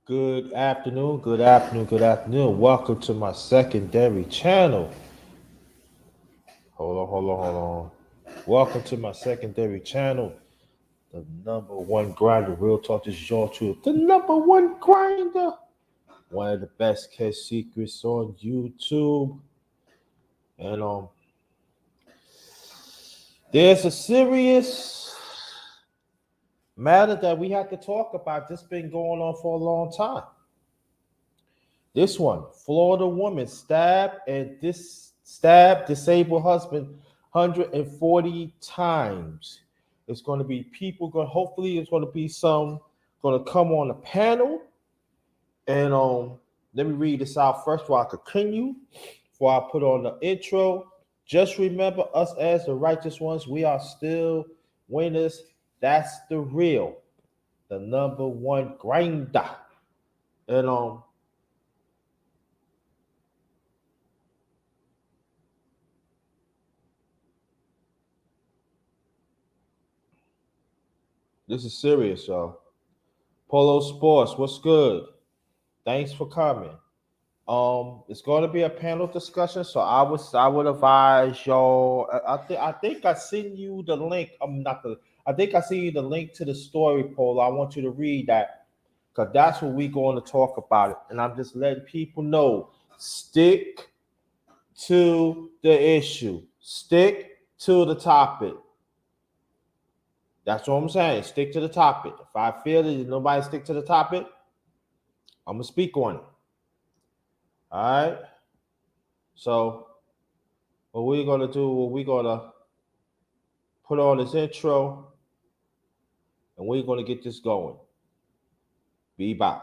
Good afternoon, good afternoon, good afternoon. Welcome to my secondary channel. Hold on. Welcome to my secondary channel. The number one grinder, Real Talk, this is your truth. The number one grinder. One of the best kept secrets on YouTube. And there's a serious matter that we have to talk about. This been going on for a long time. This one, Florida woman stabbed disabled husband 140 times. It's going to be people hopefully it's going to be some going to come on the panel. And let me read this out first before I continue, before I put on the intro. Just remember, us as the righteous ones, we are still winners. That's the number one grinder. And this is serious, y'all. Polo Sports, what's good? Thanks for coming. It's going to be a panel discussion, so I would advise y'all. I think I sent you the link. I think I sent you the link to the story, Polo. I want you to read that because that's what we're going to talk about it. And I'm just letting people know: stick to the issue, stick to the topic. That's what I'm saying. Stick to the topic. If I feel that nobody stick to the topic, I'm gonna speak on it. All right. So what we're gonna do, we're gonna put on this intro, and we're gonna get this going. Be back.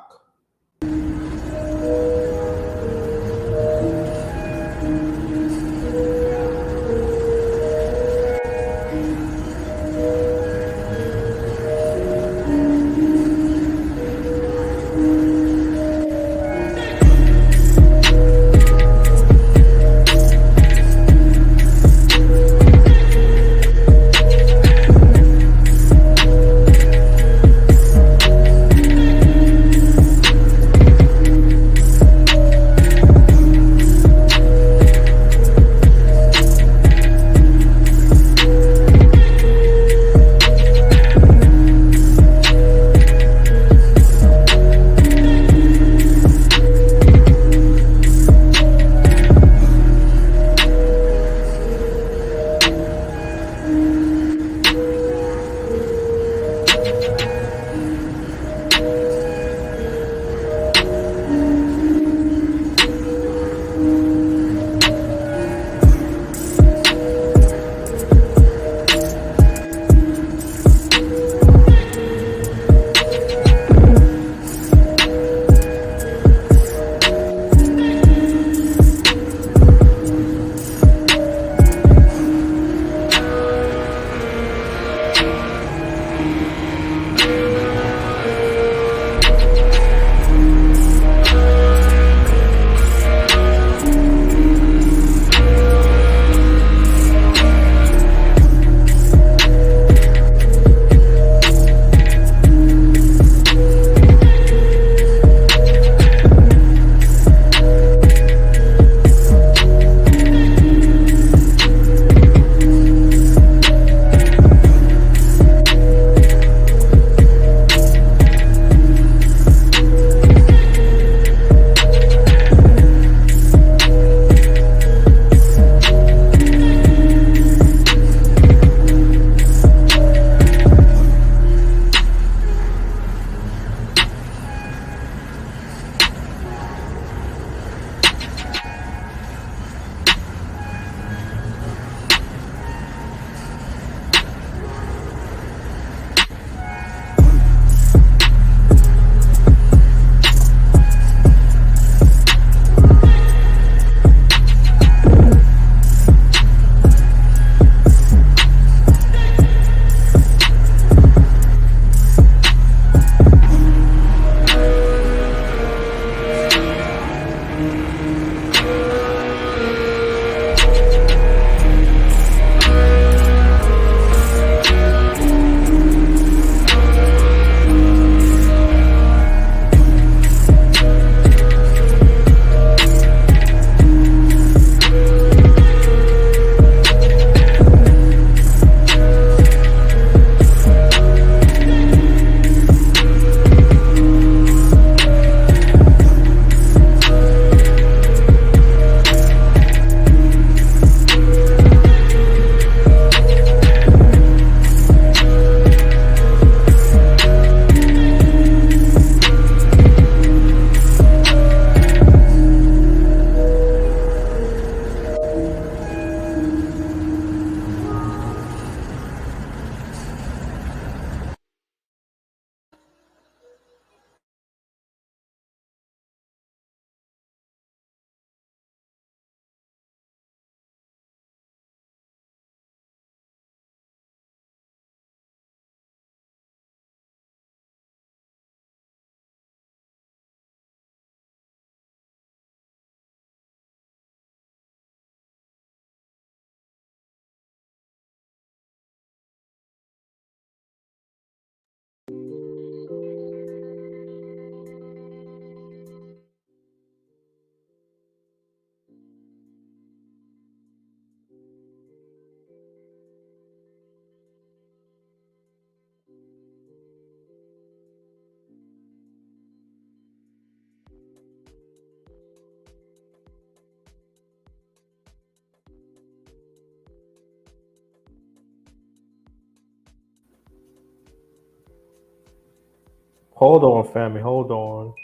Hold on, family. Hold on.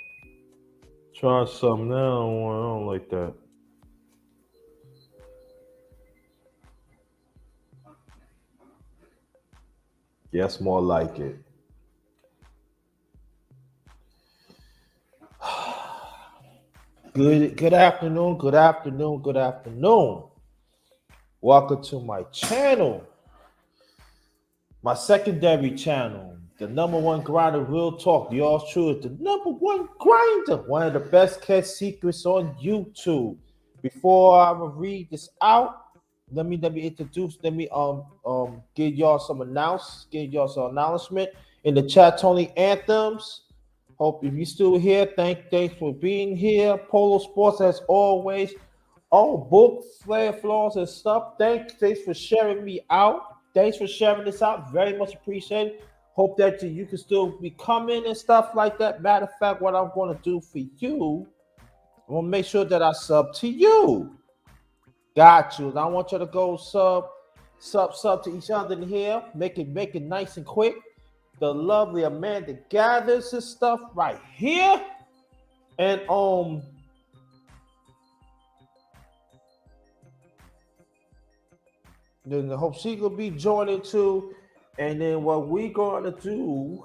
Try something now. I don't like that. Yes, more like it. Good afternoon. Good afternoon. Good afternoon. Welcome to my channel, my secondary channel, the number one grinder, real talk. The all truth, the number one grinder, one of the best kept secrets on YouTube. Before I will read this out, let me introduce. Let me give y'all some announcement in the chat. Tony Anthems. Hope if you're still here, thanks for being here. Polo Sports as always. Oh, book flare flaws and stuff. Thanks for sharing me out. Thanks for sharing this out. Very much appreciated. Hope that you can still be coming and stuff like that. Matter of fact, what I'm going to do for you, I'm going to make sure that I sub to you. Got you. And I want you to go sub to each other in here. Make it nice and quick. The lovely Amanda gathers his stuff right here. And then I hope she could be joining too. And then what we gonna do,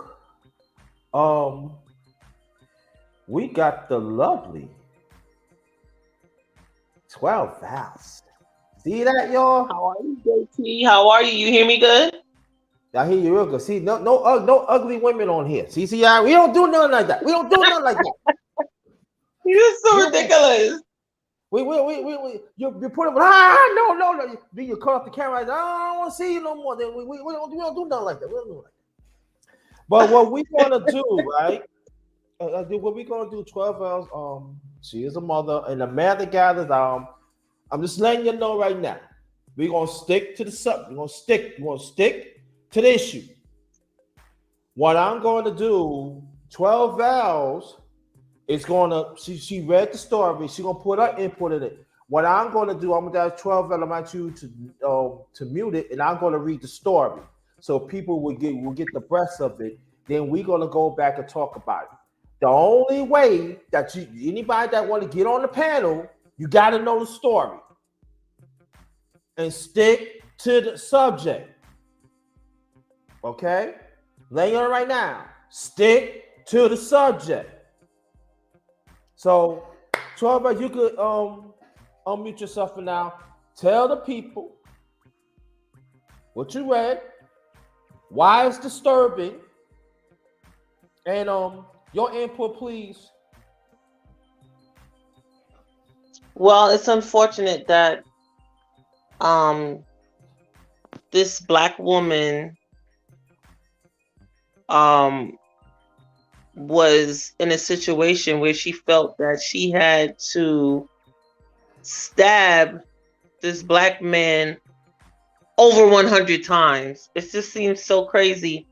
we got the lovely 12 vows. See that, y'all? How are you, JT? How are you? You hear me good? I hear you real good. See, no ugly women on here. See, we don't do nothing like that. We don't do nothing like that. You're so ridiculous. We you put them no. Then you cut off the camera. I don't want to see you no more. Then we don't do nothing like that. We don't do like that. But what we gonna do, right? What we gonna do? 12 hours. She is a mother, and the man that gathers. I'm just letting you know right now. We're gonna stick to the subject. We're gonna stick to the issue. What I'm going to do, 12 vows. It's gonna. She read the story. She's gonna put her input in it. What I'm gonna do, I'm gonna have 12 vows. I want you to mute it, and I'm gonna read the story so people will get the breadth of it. Then we're gonna go back and talk about it. The only way that anybody that want to get on the panel, you got to know the story and stick to the subject. Okay, laying on it right now. Stick to the subject. So, 12, you could unmute yourself for now. Tell the people what you read, why it's disturbing, and your input, please. Well, it's unfortunate that this Black woman was in a situation where she felt that she had to stab this Black man over 100 times. It just seems so crazy.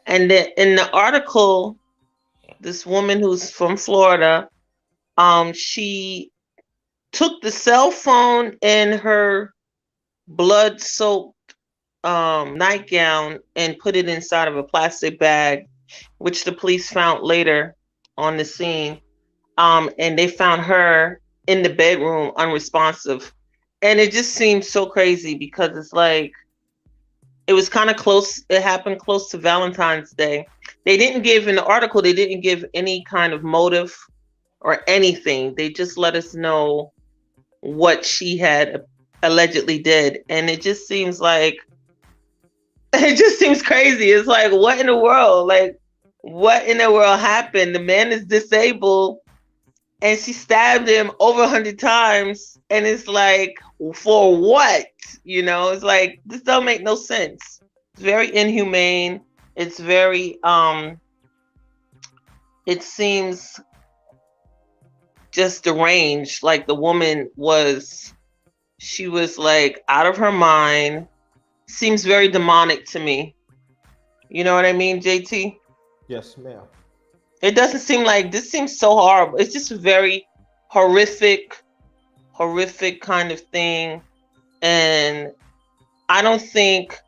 And in the article, this woman who's from Florida, she took the cell phone in her blood-soaked nightgown and put it inside of a plastic bag, which the police found later on the scene. And they found her in the bedroom unresponsive. And it just seems so crazy because it's like, it was kind of close. It happened close to Valentine's Day. They didn't give, in the article, they didn't give any kind of motive or anything. They just let us know what she had allegedly did. And it just seems like, it just seems crazy. It's like, what in the world? Like, what in the world happened? The man is disabled and she stabbed him over 100 times. And it's like, for what? You know, it's like, this don't make no sense. It's very inhumane. It's very, it seems just deranged. Like the woman she was like out of her mind. Seems very demonic to me. You know what I mean, JT? Yes, ma'am. It doesn't seem like, this seems so horrible. It's just a very horrific kind of thing. And I don't think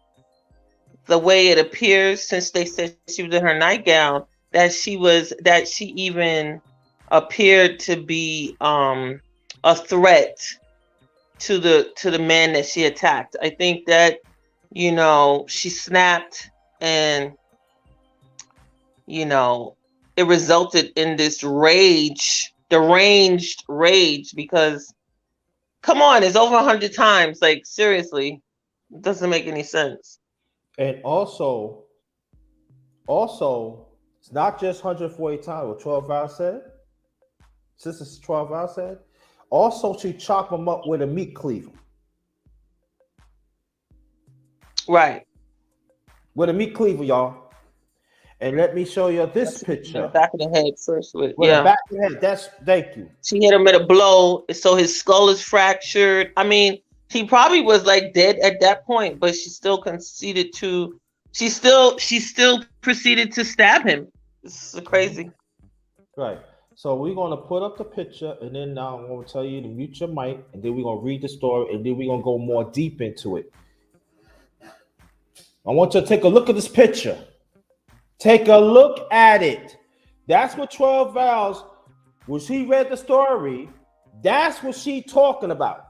the way it appears, since they said she was in her nightgown, that she even appeared to be a threat to the man that she attacked. I think that, she snapped, and it resulted in this deranged rage, because come on, it's over 100 times. Like, seriously, it doesn't make any sense. And also, it's not just 140 times what 12 hours said. Sister 12 hours said. Also, she chopped him up with a meat cleaver. Right. With a meat cleaver, y'all. And let me show you this The picture. back of the head first With the back of the head. That's thank you. She hit him with a blow, so his skull is fractured. I mean, he probably was like dead at that point, but she still conceded to. She still proceeded to stab him. This is crazy. Right. So we're gonna put up the picture, and then now I'm gonna tell you to mute your mic, and then we're gonna read the story, and then we're gonna go more deep into it. I want you to take a look at this picture. Take a look at it. That's what 12 vows. When she read the story, that's what she talking about.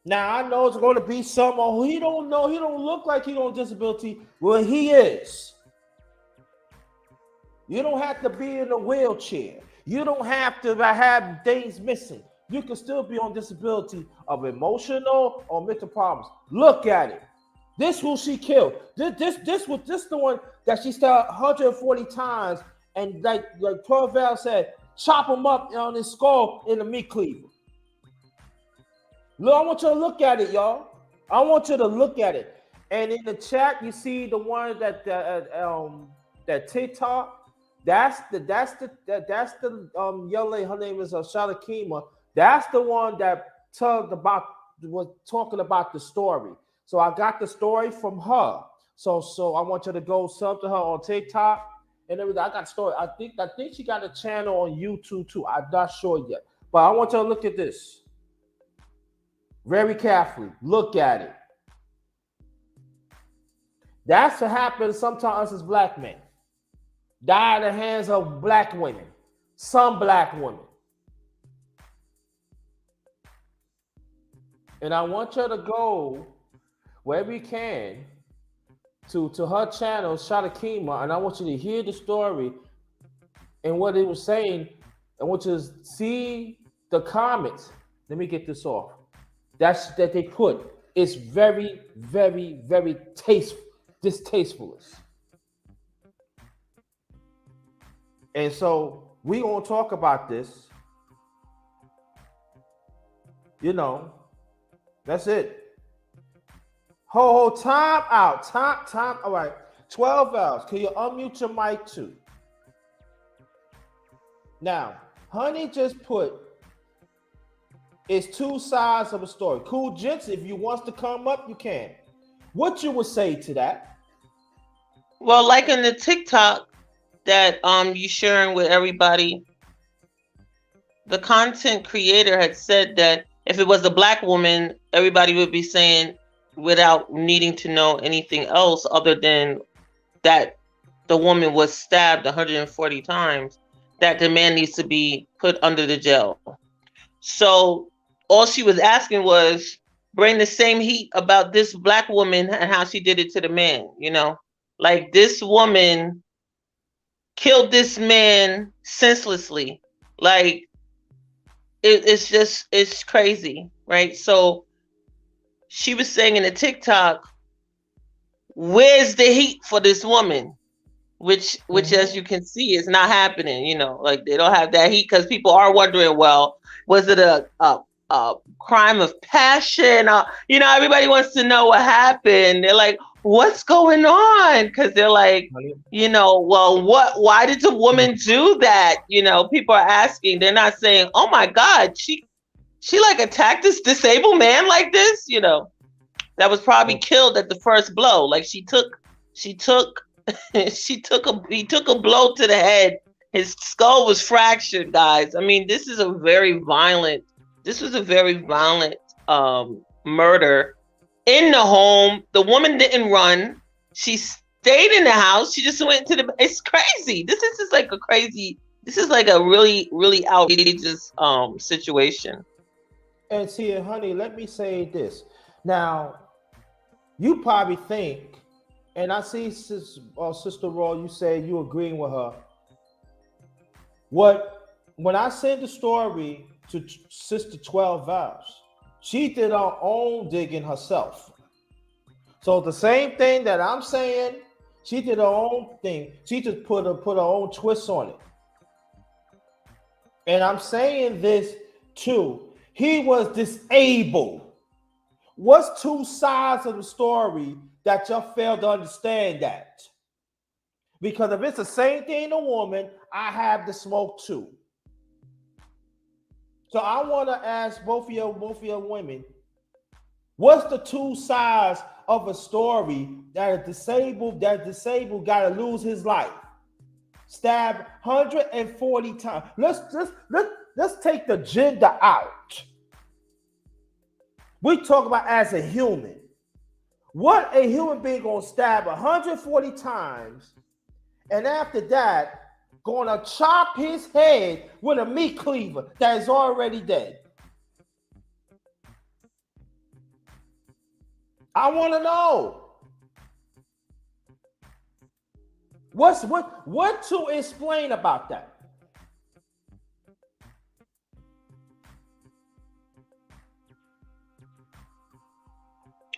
Now I know it's going to be someone who he don't know. He don't look like he on disability. Well, he is. You don't have to be in a wheelchair. You don't have to have things missing. You can still be on disability of emotional or mental problems. Look at it. This who she killed. This the one that she stabbed 140 times, and like 12 Val said, chop him up on his skull in a meat cleaver. Look, I want you to look at it, y'all. I want you to look at it. And in the chat, you see the one that TikTok. That's the young lady. Her name is Shalakima. That's the one that was talking about the story. So I got the story from her. So I want you to go sub to her on TikTok and everything. I got the story. I think she got a channel on YouTube too. I'm not sure yet, but I want you to look at this very carefully. Look at it. That's what happens sometimes as black men. Die in the hands of black women. Some black women. And I want you to go wherever you can to her channel, Shadakima, and I want you to hear the story and what it was saying. I want you to see the comments. Let me get this off. That they put. It's very, very, very distasteful. And so we gonna talk about this. That's it. Time out. Time. All right. 12 hours. Can you unmute your mic too? Now, Honey just put it's two sides of a story. Cool Gents, if you wants to come up, you can. What you would say to that? Well, like in the TikTok that you sharing with everybody, the content creator had said that if it was a black woman, everybody would be saying, without needing to know anything else other than that the woman was stabbed 140 times, that the man needs to be put under the jail. So all she was asking was bring the same heat about this black woman and how she did it to the man, like this woman killed this man senselessly. Like it's crazy, right? So she was saying in the TikTok, where's the heat for this woman? Which as you can see, is not happening. Like they don't have that heat because people are wondering, well, was it a crime of passion? Everybody wants to know what happened. They're like, what's going on? Because they're like, well, why did the woman do that? People are asking. They're not saying, oh my God, she like attacked this disabled man like this, that was probably killed at the first blow. Like he took a blow to the head. His skull was fractured, guys. I mean, this was a very violent murder in the home. The woman didn't run. She stayed in the house. She just went to the. It's crazy. This is just like a crazy. This is like a really, really outrageous situation. And see, honey, let me say this. Now, you probably think, and I see Sister Raw, you say you agreeing with her. When I sent the story to Sister 12 Vows, she did her own digging herself. So the same thing that I'm saying, she did her own thing. She just put her own twist on it. And I'm saying this too. He was disabled. What's two sides of the story that you failed to understand that? Because if it's the same thing in a woman, I have the smoke too. So I want to ask both of your women, what's the two sides of a story that a disabled got to lose his life? Stabbed 140 times. Let's take the gender out. We talk about as a human. What a human being gonna stab 140 times, and after that, gonna chop his head with a meat cleaver that is already dead? I want to know what to explain about that.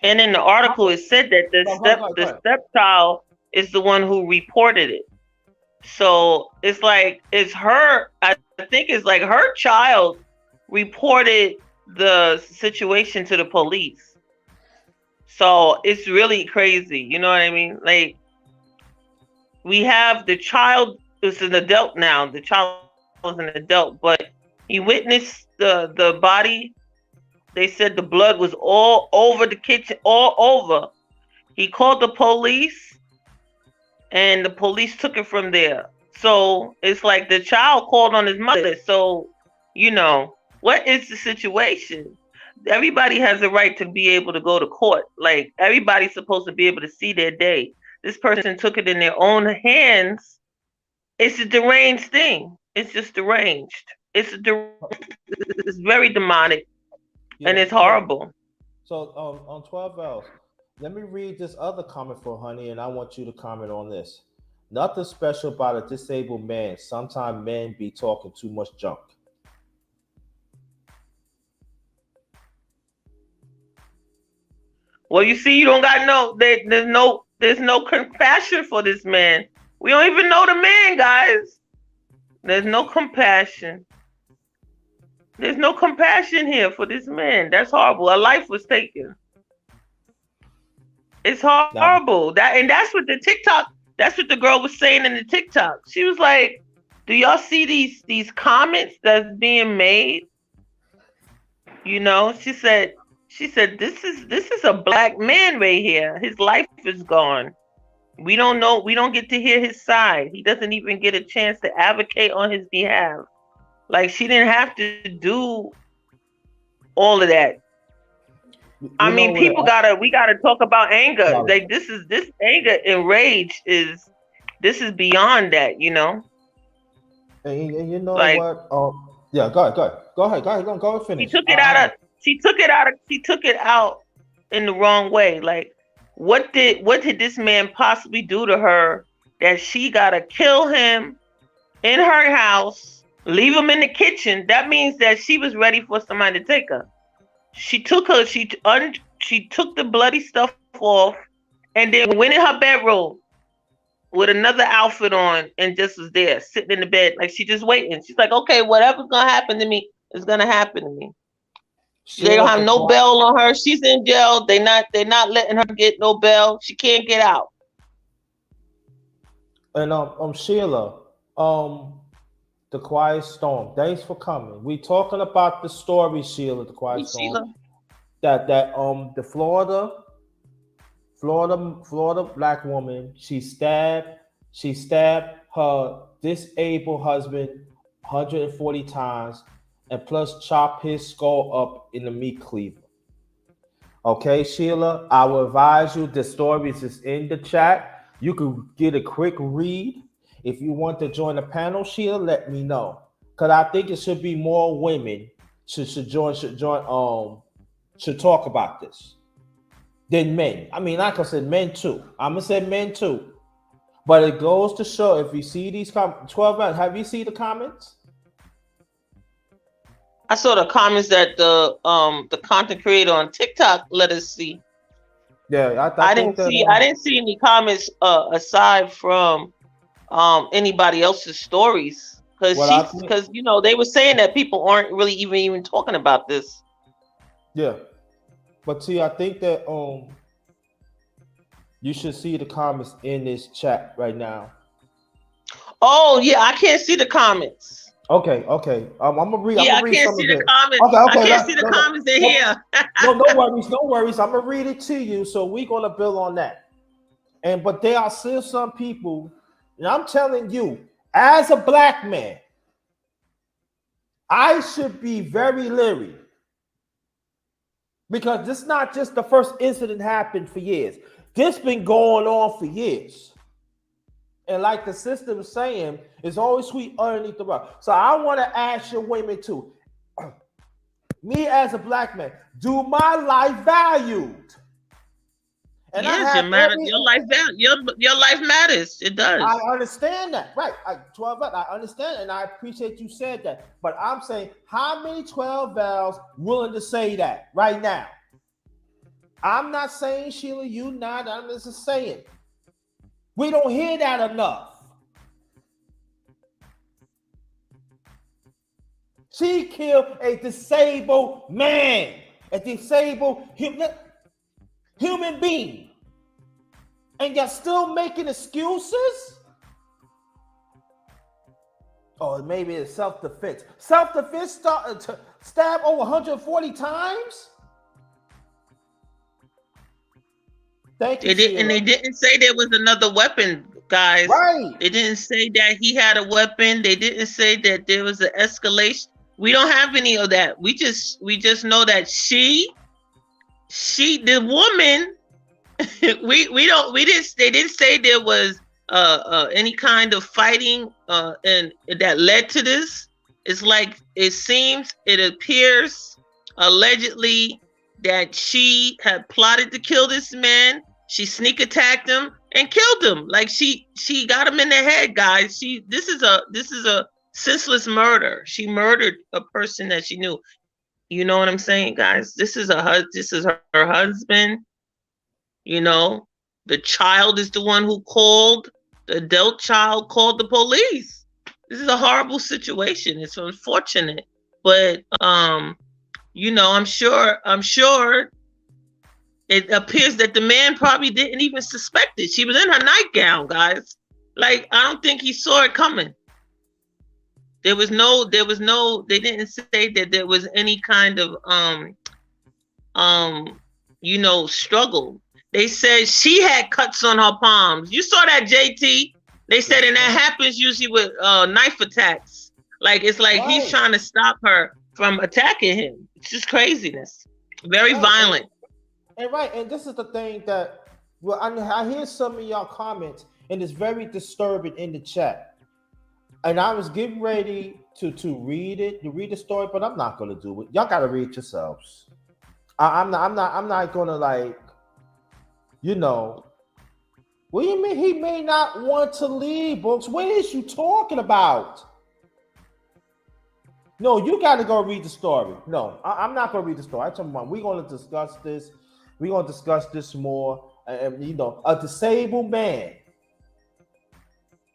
And in the article, it said that the stepchild is the one who reported it. So it's like it's her. I think it's like her child reported the situation to the police. So it's really crazy. You know what I mean? Like we have the child is an adult now. The child was an adult, but he witnessed the body. They said the blood was all over the kitchen, all over. He called the police, and the police took it from there. So it's like the child called on his mother. So, you know, what is the situation? Everybody has a right to be able to go to court. Like, everybody's supposed to be able to see their day. This person took it in their own hands. It's a deranged thing. It's just deranged. It's very demonic. Yeah, and it's horrible. So on 12 L's, let me read this other comment for honey, and I want you to comment on this. Nothing special about a disabled man. Sometimes men be talking too much junk. Well, you see, you don't got there's no compassion for this man. We don't even know the man, guys. There's no compassion. There's no compassion here for this man. That's horrible. A life was taken. It's horrible. That's what that's what the girl was saying in the TikTok. She was like, do y'all see these comments that's being made? You know, she said this is a black man right here. His life is gone. We don't know, we don't get to hear his side. He doesn't even get a chance to advocate on his behalf. Like, she didn't have to do all of that. I mean, we gotta talk about anger. No. Like, this anger and rage is beyond that, you know. And you know, like, what? Yeah, go ahead, finish. She took it out in the wrong way. Like, what did this man possibly do to her that she gotta kill him in her house, leave him in the kitchen? That means that she was ready for somebody to take her. She took the bloody stuff off, and then went in her bedroom with another outfit on, and just was there sitting in the bed, like she just waiting. She's like, okay, whatever's gonna happen to me is gonna happen to me. They don't have no bail on her. She's in jail. They're not letting her get no bail. She can't get out. And Sheila, The Quiet Storm. Thanks for coming. We talking about the story, Sheila, The Quiet Storm. Sheila. That the Florida black woman, she stabbed her disabled husband 140 times, and plus chop his skull up in the meat cleaver. Okay, Sheila, I will advise you, the stories is in the chat. You could get a quick read. If you want to join the panel, Sheila, let me know. Cause I think it should be more women should talk about this than men. I mean, like I said, men too. I'm gonna say men too. But it goes to show if you see these 12 rounds, have you seen the comments? I saw the comments that the content creator on TikTok let us see. Yeah, I didn't see any comments aside from anybody else's stories, because they were saying that people aren't really even talking about this. Yeah, but see, I think that you should see the comments in this chat right now. Oh yeah, I can't see the comments. Okay. I'm gonna read. Yeah, I'm gonna read I can't see the comments. Okay. I can't see the comments in here. No worries. I'm gonna read it to you. So we're gonna build on that. But there are still some people, and I'm telling you, as a black man, I should be very leery. Because this is not just the first incident happened for years. This been going on for years. And like the sister was saying, it's always sweet underneath the rug. So I want to ask your women too. Me as a black man, do my life valued? And yes, your life matters. It does. I understand that. Right. 12 I understand, and I appreciate you said that. But I'm saying, how many 12 vows willing to say that right now? I'm not saying, Sheila, you not. I'm just saying. We don't hear that enough. She killed a disabled man, a disabled human being. And you're still making excuses? Or maybe it's self-defense. Self-defense started to stab over 140 times? Thank you. And they didn't say there was another weapon, guys. Right. They didn't say that he had a weapon. They didn't say that there was an escalation. We don't have any of that. We just know that the woman. They didn't say there was any kind of fighting and that led to this. It's like it appears allegedly that she had plotted to kill this man. She sneak attacked him and killed him. Like she got him in the head, guys. This is a senseless murder. She murdered a person that she knew. You know what I'm saying, guys? This is her husband. You know, the child is the one who called. The adult child called the police. This is a horrible situation. It's unfortunate, but I'm sure it appears that the man probably didn't even suspect it. She was in her nightgown, guys. Like, I don't think he saw it coming. They didn't say that there was any kind of struggle. They said she had cuts on her palms. You saw that, JT? They said, and that happens usually with knife attacks. Like, it's like he's trying to stop her from attacking him. It's just craziness. Very violent. And this is the thing that, well, I hear some of y'all comments, and it's very disturbing in the chat. And I was getting ready to read the story, but I'm not gonna do it. Y'all gotta read it yourselves. I'm not gonna, like, what do you mean he may not want to leave, books? What is you talking about? No, you got to go read the story. No, I'm not going to read the story. I told you, we're going to discuss this. We're going to discuss this more. A disabled man.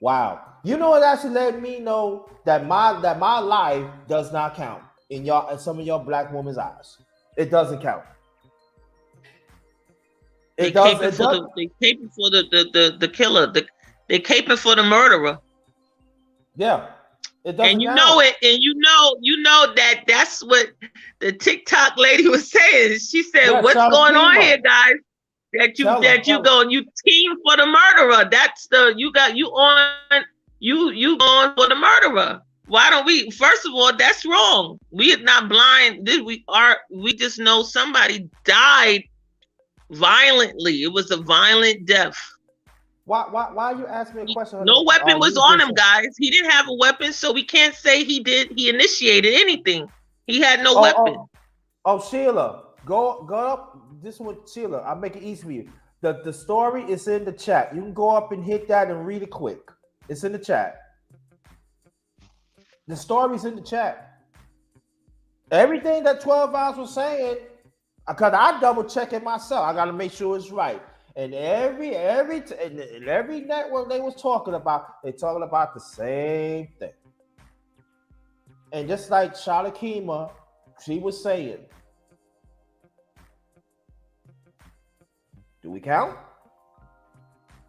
Wow. You know what actually let me know that my life does not count in some of your black women's eyes. It doesn't count. They caping for the killer. They caping for the murderer. Yeah. And you know it, and you know that's what the TikTok lady was saying. She said, "What's going on here, guys? You team for the murderer. That's you going for the murderer. Why don't we? First of all, that's wrong. We are not blind. We just know somebody died violently. It was a violent death. Why you ask me a question? No weapon was You on just him, guys. He didn't have a weapon, so we can't say he initiated anything. He had no oh weapon. oh oh Sheila, go up. This one, Sheila. I'll make it easy for you. The story is in the chat. You can go up and hit that and read it quick. It's in the chat. The story's in the chat. Everything that 12 Hours was saying, because I double check it myself. I gotta make sure it's right. And every network they was talking about, they talking about the same thing. And just like Shalakima, she was saying, do we count?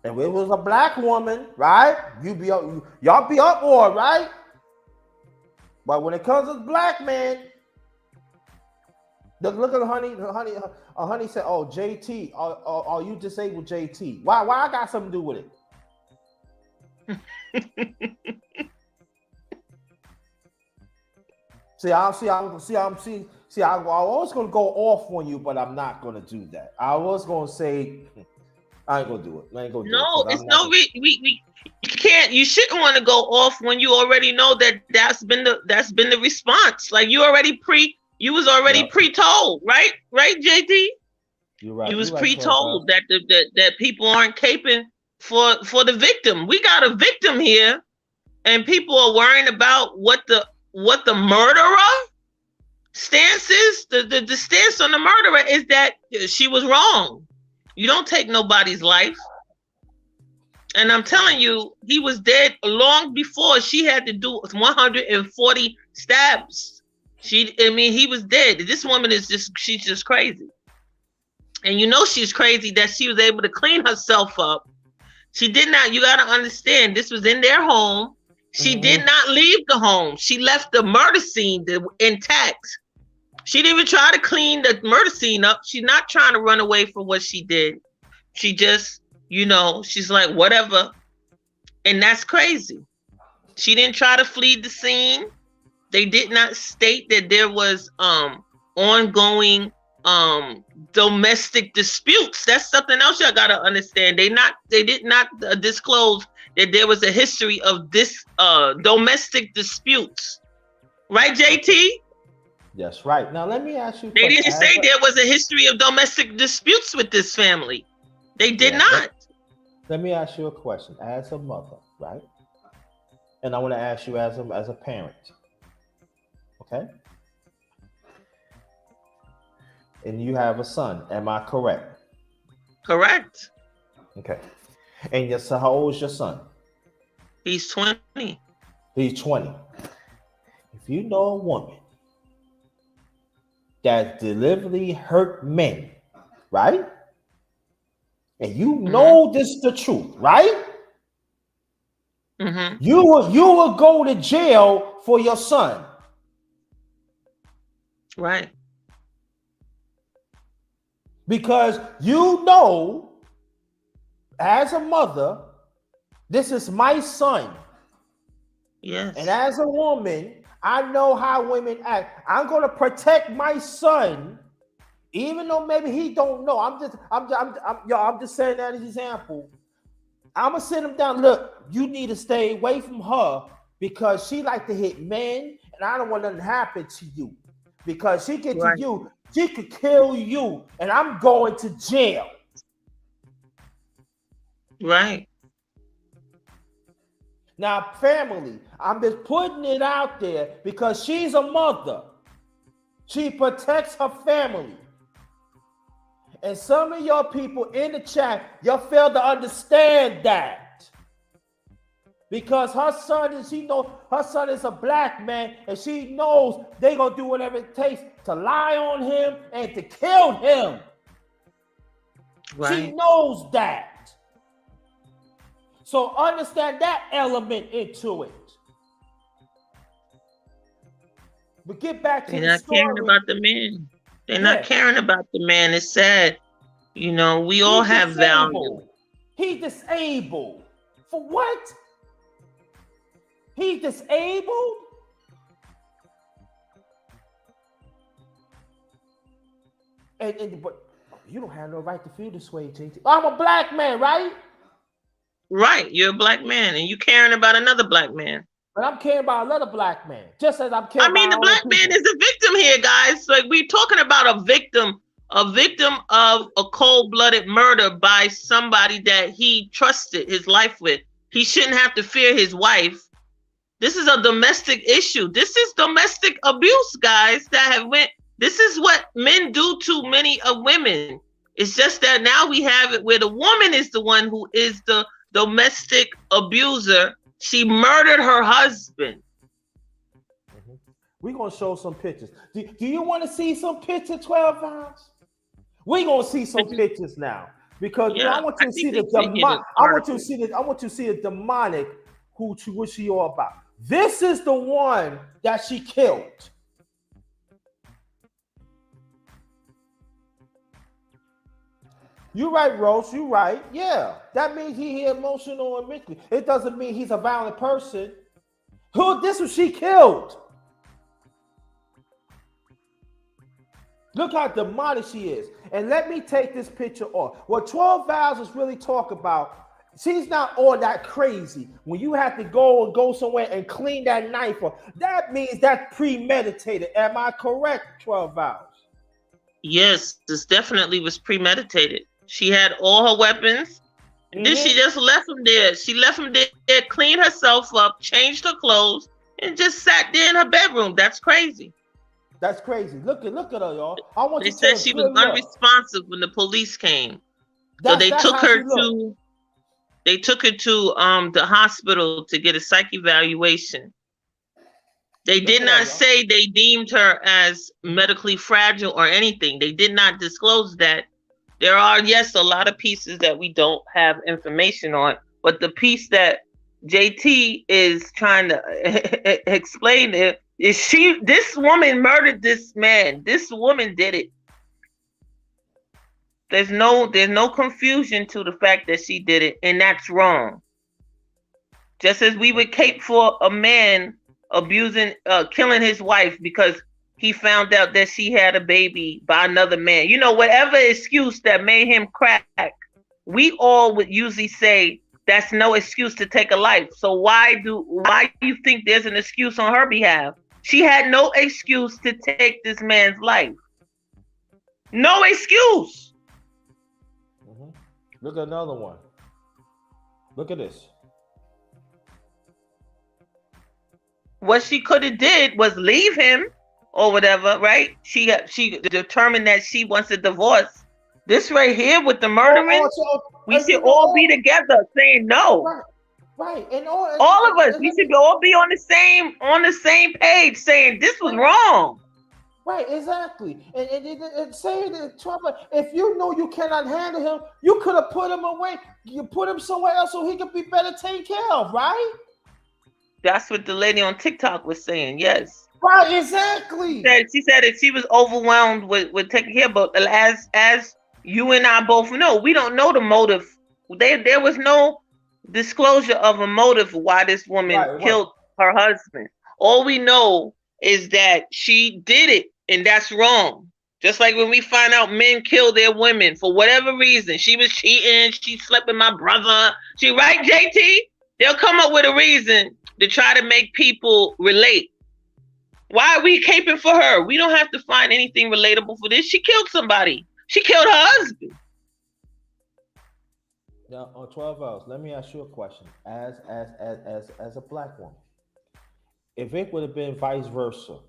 If it was a black woman, right? Y'all be up more, right? But when it comes to black men, look at honey said, "Oh, JT, are you disabled, JT? Why I got something to do with it?" I was gonna go off on you, but I'm not gonna do that. I was gonna say I ain't gonna do it. I ain't gonna do it. No, it's no we you can't. You shouldn't want to go off when you already know that's been the response. Like you was already pre-told, right? Right, JT? You're right. You was pre-told that that people aren't caping for the victim. We got a victim here, and people are worrying about what the murderer stance is. The stance on the murderer is that she was wrong. You don't take nobody's life. And I'm telling you, he was dead long before she had to do 140 stabs. He was dead. This woman she's just crazy. And you know she's crazy that she was able to clean herself up. She did not, you got to understand, this was in their home. She did not leave the home. She left the murder scene intact. She didn't even try to clean the murder scene up. She's not trying to run away from what she did. She just, she's like, whatever. And that's crazy. She didn't try to flee the scene. They did not state that there was ongoing domestic disputes. That's something else y'all gotta understand. They did not disclose that there was a history of this domestic disputes. Right, JT? That's right. Now let me ask you. They didn't say there was a history of domestic disputes with this family. They did not. Let me ask you a question. As a mother, right? And I want to ask you as a parent. Okay? And you have a son. Am I correct? Correct. Okay. And how old is your son? He's 20. He's 20. If you know a woman that deliberately hurt men, right? And you know this is the truth, right? You will go to jail for your son. Right. Because you know, as a mother, this is my son. Yes. And as a woman, I know how women act. I'm going to protect my son, even though maybe he don't know. I'm just saying that as an example. I'm gonna sit him down. Look, you need to stay away from her because she like to hit men, and I don't want nothing to happen to you. Because she get to you, she could kill you, and I'm going to jail. Right. Now, family, I'm just putting it out there because she's a mother. She protects her family. And some of your people in the chat, y'all fail to understand that. Because her son is a black man, and she knows they're gonna do whatever it takes to lie on him and to kill him. Right. She knows that. So understand that element into it. But get back to the story. They're not caring about the man. They're not caring about the man. It's sad. We all have value. He's disabled. For what? He's disabled? But you don't have no right to feel this way, JT. I'm a black man, right? Right, you're a black man and you caring about another black man. But I'm caring about another black man, just as I'm I caring mean, about the our own black man people. is a victim here, guys. Like we're talking about a victim of a cold-blooded murder by somebody that he trusted his life with. He shouldn't have to fear his wife. This is a domestic issue. This is domestic abuse, guys, that have went. This is what men do to many of women. It's just that now we have it where the woman is the one who is the domestic abuser. She murdered her husband. We're going to show some pictures. Do you want to see some pictures, 12 Ounce? We're going to see some pictures now. Because Yeah, I want you to see the demonic. I want you to see the demonic what she all about. This is the one that she killed. You're right, Rose. You're right. Yeah. That means he emotional and mentally. It doesn't mean he's a violent person. This was she killed. Look how demonic she is. And let me take this picture off. What 12 Vows is really talking about, she's not all that crazy. When you have to go somewhere and clean that knife off, that means that's premeditated. Am I correct, 12 Vows? Yes, this definitely was premeditated. She had all her weapons. Mm-hmm. Then she just left him there. She left him there, cleaned herself up, changed her clothes, and just sat there in her bedroom. That's crazy. That's crazy. Look at her, y'all. They said she was unresponsive when the police came. So they took her to the hospital to get a psych evaluation. They did not say they deemed her as medically fragile or anything. They did not disclose that. There are, yes, a lot of pieces that we don't have information on, but the piece that JT is trying to explain is this woman murdered this man. This woman did it. There's no confusion to the fact that she did it, and that's wrong. Just as we would cape for a man killing his wife because he found out that she had a baby by another man. You know, whatever excuse that made him crack, we all would usually say that's no excuse to take a life. So why do you think there's an excuse on her behalf? She had no excuse to take this man's life. No excuse. Mm-hmm. Look at another one. Look at this. What she could have did was leave him or whatever, right? She determined that she wants a divorce. This right here with the murdering, we should all be together saying no. Right. And all of us, we should all be on the same page saying this was wrong. Right, exactly. And saying that Trump, if you know you cannot handle him, you could have put him away. You put him somewhere else so he could be better taken care of, right? That's what the lady on TikTok was saying. Yes. Right, exactly. She said that she was overwhelmed with taking care, but as you and I both know, we don't know the motive. There was no disclosure of a motive why this woman killed her husband. All we know is that she did it, and that's wrong. Just like when we find out men kill their women for whatever reason. She was cheating, she slept with my brother. She right, JT? They'll come up with a reason to try to make people relate. Why are we caping for her? We don't have to find anything relatable for this. She killed somebody. She killed her husband. Now, on 12 hours, let me ask you a question. As a black woman, if it would have been vice versa,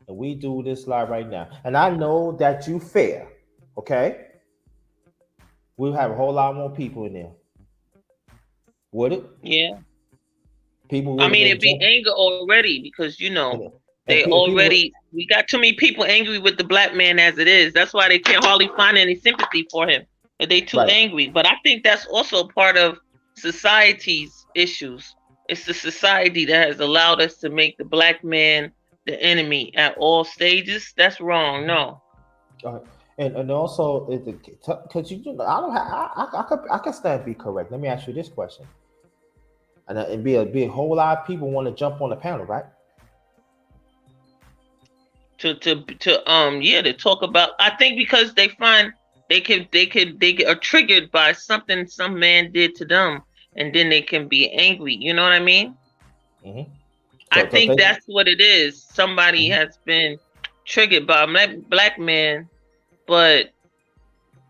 and we do this live right now, and I know that you fair, okay? We'll have a whole lot more people in there. Would it? Yeah. People. I mean, it'd be anger already because we got too many people angry with the black man as it is. That's why they can't hardly find any sympathy for him. They too angry. But I think that's also part of society's issues. It's the society that has allowed us to make the black man the enemy at all stages. That's wrong. No. And also, because I can stand be correct. Let me ask you this question. And be a whole lot of people want to jump on the panel, right? To talk about. I think because they find they are triggered by something some man did to them, and then they can be angry. You know what I mean? Mm-hmm. I think that's what it is. Somebody has been triggered by a black man, but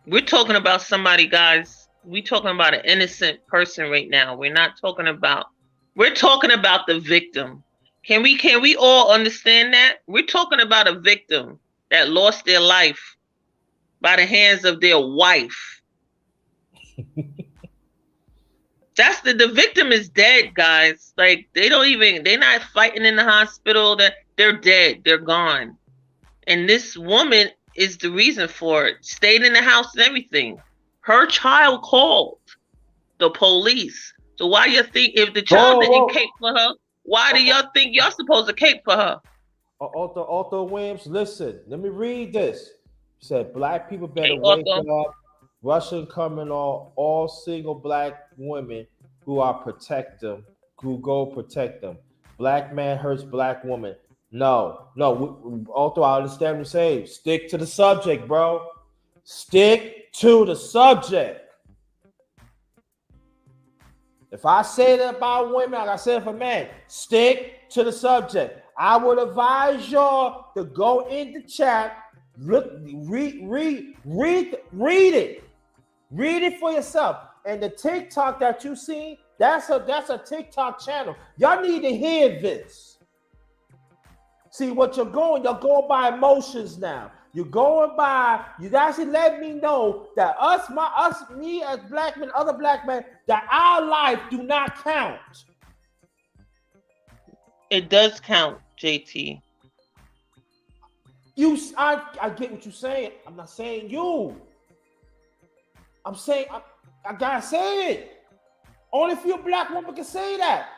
we're talking about somebody, guys. We're talking about an innocent person right now. We're talking about the victim. Can we all understand that? We're talking about a victim that lost their life by the hands of their wife. That's the victim is dead, guys. Like they're not fighting in the hospital. They're dead. They're gone. And this woman is the reason for it. Stayed in the house and everything. Her child called the police. So why you think if the child didn't cape for her, why do y'all think y'all supposed to cape for her? Arthur Williams, listen, let me read this. He said black people better wake up. Russian coming on all single black women who are protect them, who go protect them. Black man hurts black woman. No. Although I understand what you're saying, stick to the subject, bro. Stick to the subject. If I say that about women, like I said for men, stick to the subject. I would advise y'all to go in the chat, look, read it. Read it for yourself. And the TikTok that you see, that's a TikTok channel. Y'all need to hear this. See what you're going by emotions now. You're going by, you guys should let me know that me as black men, other black men, that our life do not count. It does count, JT. I get what you're saying. I'm not saying you. I'm saying I gotta say it. Only a few black women can say that.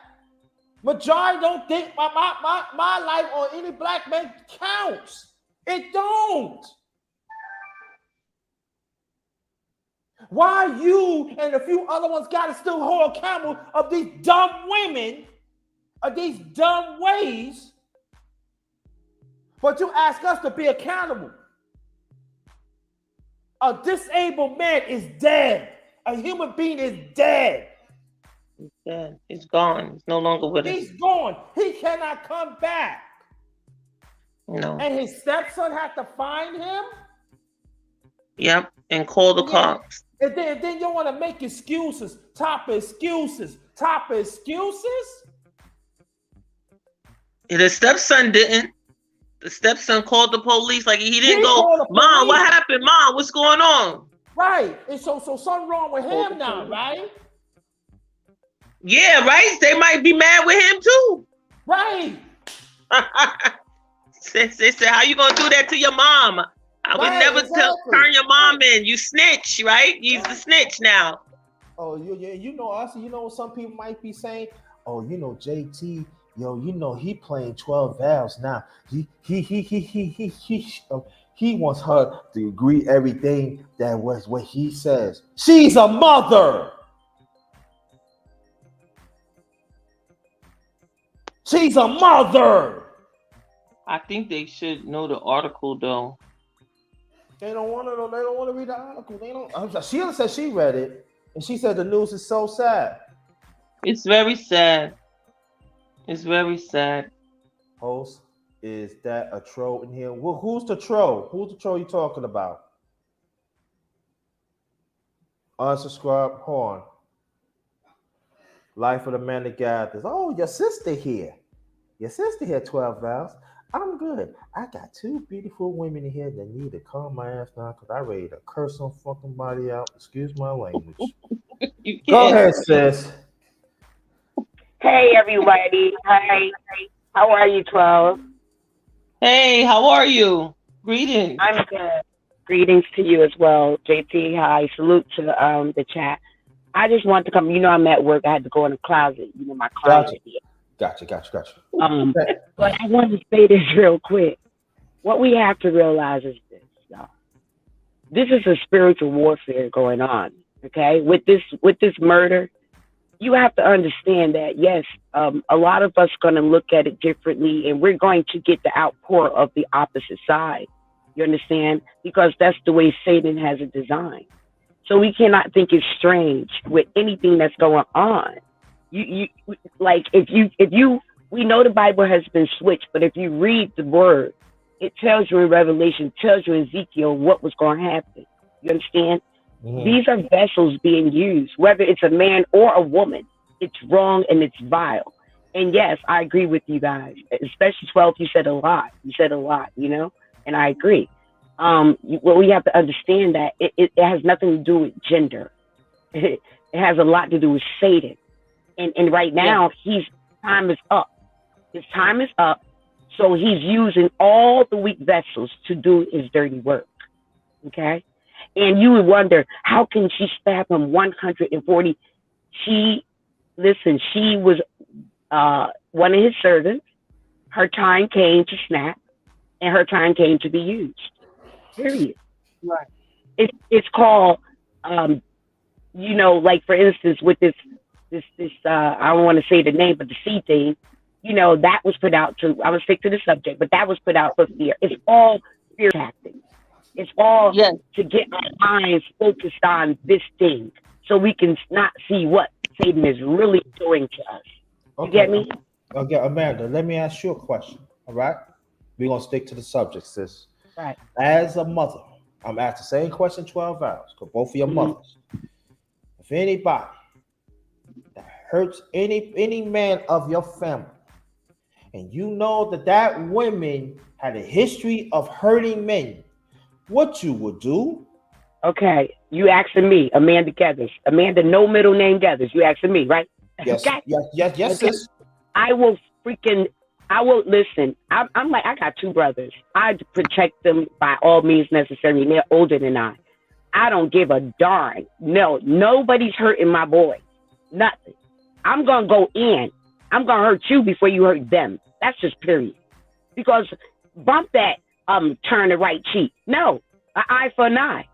Majority don't think my life or any black man counts. It don't. Why you and a few other ones gotta still hold accountable of these dumb women, of these dumb ways, but you ask us to be accountable. A disabled man is dead. A human being is dead. He's dead. He's gone. He's no longer with us. He's gone. He cannot come back. No. And his stepson had to find him? Yep. And call the cops. And then you want to make excuses. Top excuses. The stepson didn't. The stepson called the police. Like he didn't go, Mom, what happened? Mom, what's going on? Right. And so something wrong with him now, right? Yeah, right? They might be mad with him too. Right. They said, how you gonna do that to your mom? I would never turn your mom in. You snitch, right? He's the snitch now. Oh, you know us. You know what some people might be saying? Oh, you know JT. Yo, you know he playing 12 valves now. He wants her to agree everything that was what he says. She's a mother. She's a mother. I think they should know the article though. They don't want to know. They don't want to read the article. They don't. Sheila said she read it, and she said the news is so sad. It's very sad. It's very sad. Host, is that a troll in here? Well, who's the troll? Who's the troll you talking about? Unsubscribe. Hold on. Life of the man that gathers. Oh, your sister here. Your sister here, 12 vows. I'm good. I got two beautiful women in here that need to calm my ass down because I ready to curse some fucking body out. Excuse my language. Go ahead, sis. Hey, everybody. Hi. How are you, 12? Hey, how are you? Greetings. I'm good. Greetings to you as well, JT. Hi. Salute to the chat. I just want to come. You know, I'm at work. I had to go in the closet. You know, my client. Gotcha. But I want to say this real quick. What we have to realize is this, y'all. This is a spiritual warfare going on. Okay, with this murder, you have to understand that yes, a lot of us are going to look at it differently, and we're going to get the outpour of the opposite side. You understand? Because that's the way Satan has it designed. So we cannot think it's strange with anything that's going on. You like if you we know the Bible has been switched, but if you read the word, it tells you in Revelation, tells you in Ezekiel what was going to happen. You understand? Mhm. These are vessels being used, whether it's a man or a woman. It's wrong and it's vile. And yes, I agree with you guys, especially 12. You said a lot. You said a lot, you know, and I agree. Well, we have to understand that it has nothing to do with gender. It has a lot to do with Satan. And right now, his time is up. His time is up. So he's using all the weak vessels to do his dirty work. Okay? And you would wonder, how can she stab him 140? She was one of his servants. Her time came to snap, and her time came to be used. Period. Right. It's called, you know, like for instance, with this I don't want to say the name, but the C thing, you know, that was put out to. I will stick to the subject, but that was put out for fear. It's all fear tactics. It's all to get our minds focused on this thing, so we can not see what Satan is really doing to us. You get me? Okay, Amanda, let me ask you a question. All right, we're gonna stick to the subject, sis. Right. As a mother, I'm asking the same question 12 hours because both of your mothers. If anybody that hurts any man of your family, and you know that woman had a history of hurting men, what you would do? Okay, you asking me, Amanda Gathers. Amanda, no middle name Gathers. You asking me, right? Yes, okay. yes, okay. Sis. I will listen. I'm like, I got two brothers. I protect them by all means necessary. And they're older than I don't give a darn. No, nobody's hurting my boy. Nothing. I'm going to go in. I'm going to hurt you before you hurt them. That's just period. Because bump that, turn the right cheek. No, an eye for an eye.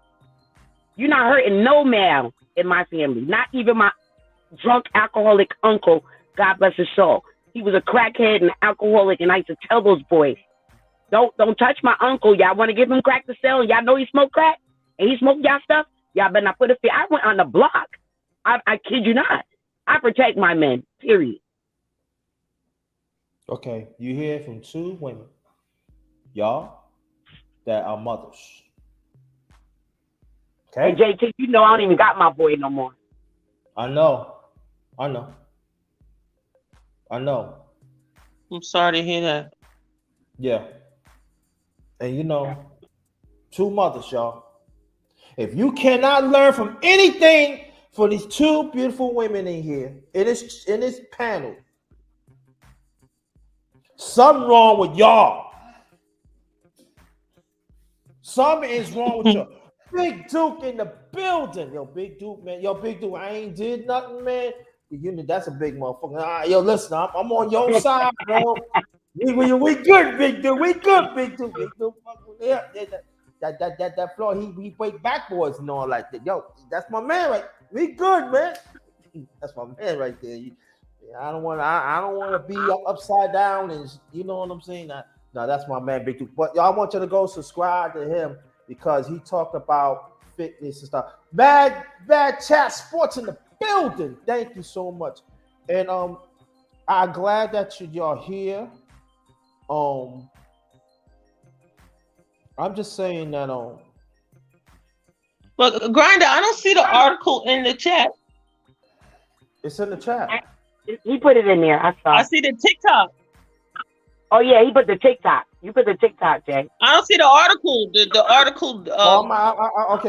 You're not hurting no male in my family. Not even my drunk alcoholic uncle, God bless his soul. He was a crackhead and alcoholic, and I used to tell those boys, don't touch my uncle. Y'all want to give him crack to sell? Y'all know he smoked crack? And he smoked y'all stuff? Y'all better not put a fear. I went on the block. I kid you not. I protect my men, period. Okay, you hear from two women, y'all, that are mothers. Okay? Hey, JT, you know I don't even got my boy no more. I know. I'm sorry to hear that. Yeah. And you know, two mothers, y'all. If you cannot learn from anything for these two beautiful women in here, in this panel, something wrong with y'all. Something is wrong with y'all. Big Duke in the building. Yo, Big Duke, man. Yo, Big Duke, I ain't did nothing, man. That's a big motherfucker. Yo, listen, I'm on your side, bro. We good, Big Duke. We good, Big Duke. Big Duke, yeah. That floor, he break backboards and all like that. Yo, that's my man, right? We good, man. That's my man right there. I don't want to be upside down, and you know what I'm saying. No, that's my man, Big Duke. But y'all, I want you to go subscribe to him because he talked about fitness and stuff. Bad chat sports in the building. Thank you so much, and I'm glad that y'all here. I'm just saying that But Grinda, I don't see the article in the chat. It's in the chat. He put it in there. I saw. I see the TikTok. Oh yeah, he put the TikTok. You put the TikTok, Jay. I don't see the article. The article.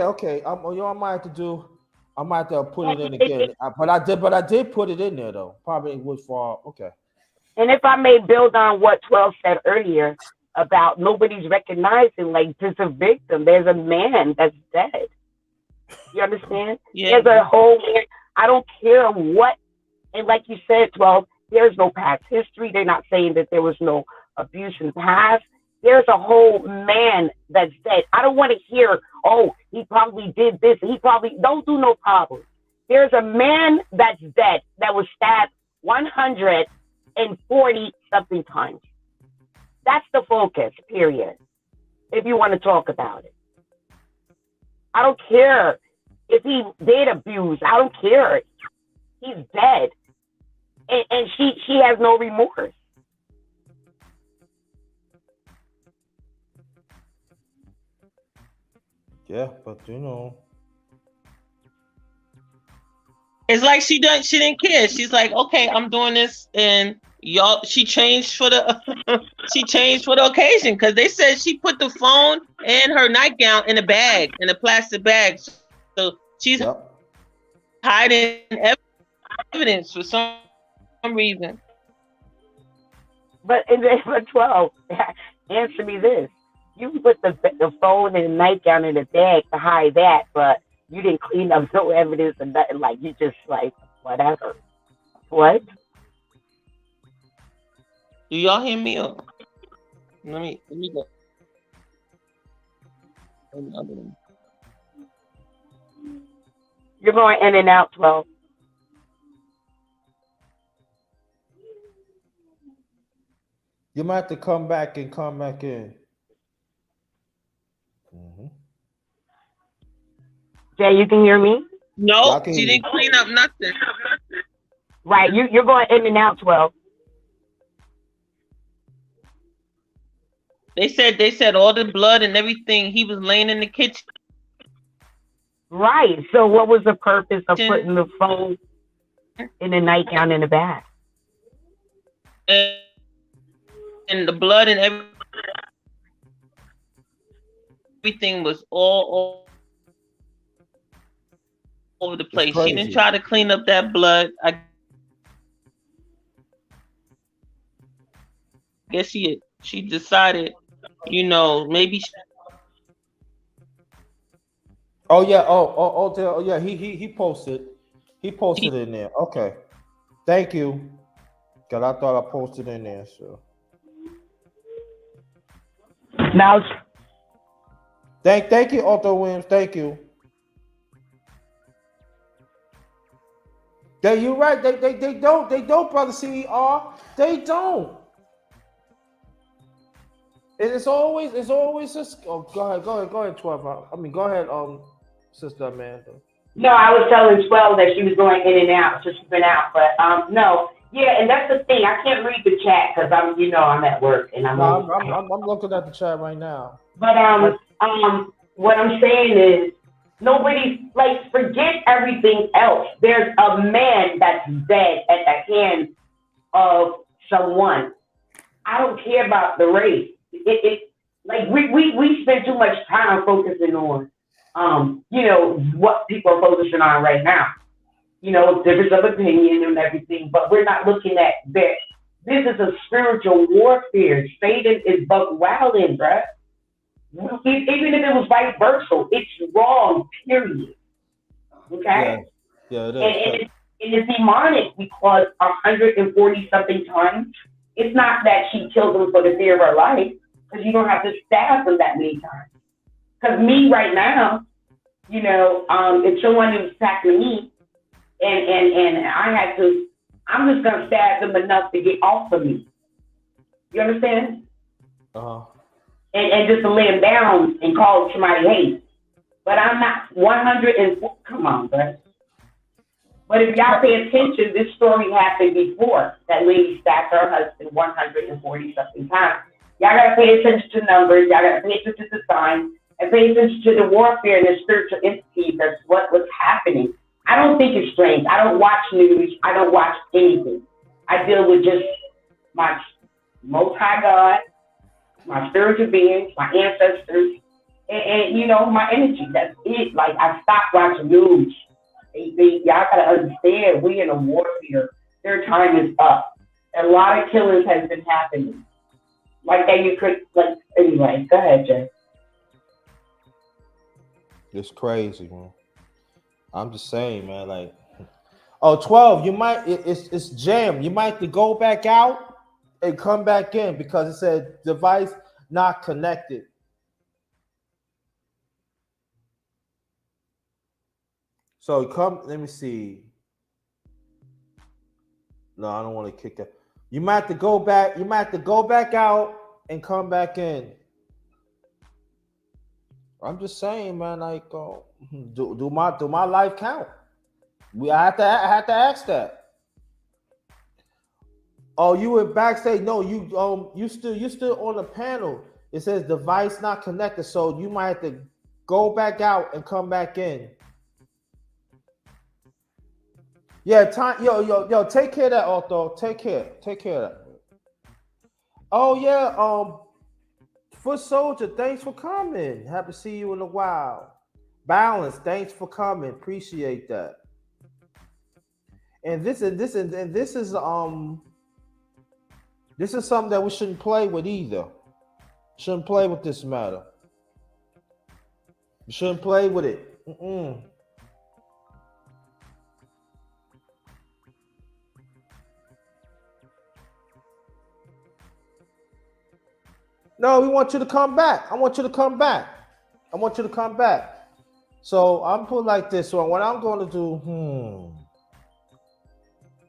Okay. I might have to put it in again. But I did put it in there though. Probably it was for okay. And if I may build on what 12 said earlier about nobody's recognizing, like, there's a victim, there's a man that's dead. You understand? Yeah. There's a whole, I don't care what, and like you said, 12, there's no past history. They're not saying that there was no abuse in the past. There's a whole man that's dead. I don't want to hear, oh, he probably did this. Don't do no problem. There's a man that's dead that was stabbed 140 something times. That's the focus, period. If you want to talk about it. I don't care if he did abuse, I don't care. He's dead, and she has no remorse. Yeah, but you know. It's like she didn't care. She's like, okay, I'm doing this, and y'all. She changed for the she changed for the occasion because they said she put the phone and her nightgown in a bag, in a plastic bag. So she's Yep. hiding evidence for some reason. But in number 12, answer me this: you put the phone and the nightgown in the bag to hide that, but you didn't clean up no evidence and nothing. Like you just like whatever. What? Do y'all hear me? Or let me go. You're going in and out, 12. You might have to come back and come back in. Mm-hmm. Jay, you can hear me? Yeah, I No, can she hear you. didn't clean up nothing. Right, you're going in and out, 12. They said all the blood and everything. He was laying in the kitchen. Right. So what was the purpose of putting the phone in the nightgown in the bag? And the blood and everything was all over the It's place. She didn't crazy. try to clean up that blood. I guess she decided, maybe Oh yeah. Oh yeah. He posted. He posted in there. Okay. Thank you. Cause I thought I posted in there. So Now, thank you, Otto Williams. Thank you. Yeah, you're right. They don't, brother CER. They don't. It's always just. Oh, go ahead, 12. I mean, go ahead, Sister Amanda. no, I was telling 12 that she was going in and out, so she's been out. But no, yeah, and that's the thing. I can't read the chat because I'm at work and I'm No, on. I'm looking at the chat right now. But what I'm saying is nobody like forget everything else. There's a man that's dead at the hands of someone. I don't care about the race. It like we spend too much time focusing on what people are focusing on right now. Difference of opinion and everything, but we're not looking at that. This is a spiritual warfare. Satan is buck wilding, bruh. Even if it was vice versa, it's wrong, period. Yeah, Okay? yeah, it And, is. and, and it's demonic because 140 something times, it's not that she killed them for the fear of her life, because you don't have to stab them that many times. Because me right now, if someone was attacking me and I had to, I'm just going to stab them enough to get off of me. You understand? Uh huh. And just to lay them down and call somebody hate. But I'm not 104. Come on, bro. But if y'all pay attention, this story happened before. That lady stabbed her husband 140 something times. Y'all gotta pay attention to numbers. Y'all gotta pay attention to signs and pay attention to the warfare and the spiritual entities. That's what's happening. I don't think it's strange. I don't watch news. I don't watch anything. I deal with just my Most High God, my spiritual beings, my ancestors, and my energy. That's it. Like I stopped watching news. Y'all gotta understand, we in a warfare. Their time is up. A lot of killings has been happening. Like that, you could anyway. Go ahead, Jay. It's crazy, man. I'm just saying, man. Like, oh, 12. You might. It's jammed. You might have to go back out and come back in because it said device not connected. So come. Let me see. No, I don't want to kick it. You might have to go back. You might have to go back out and come back in. I'm just saying, man. Like, do my life count? I have to ask that. Oh, you were backstage? No, you still on the panel. It says device not connected, so you might have to go back out and come back in. Yeah, time. Yo. Take care of that, Otto. Take care of that. Oh yeah. Foot Soldier, thanks for coming. Happy to see you in a while. Balance, thanks for coming. Appreciate that. And this is something that we shouldn't play with either. Shouldn't play with this matter. You shouldn't play with it. No, we want you to come back. I want you to come back. So I'm put like this. So what I'm going to do,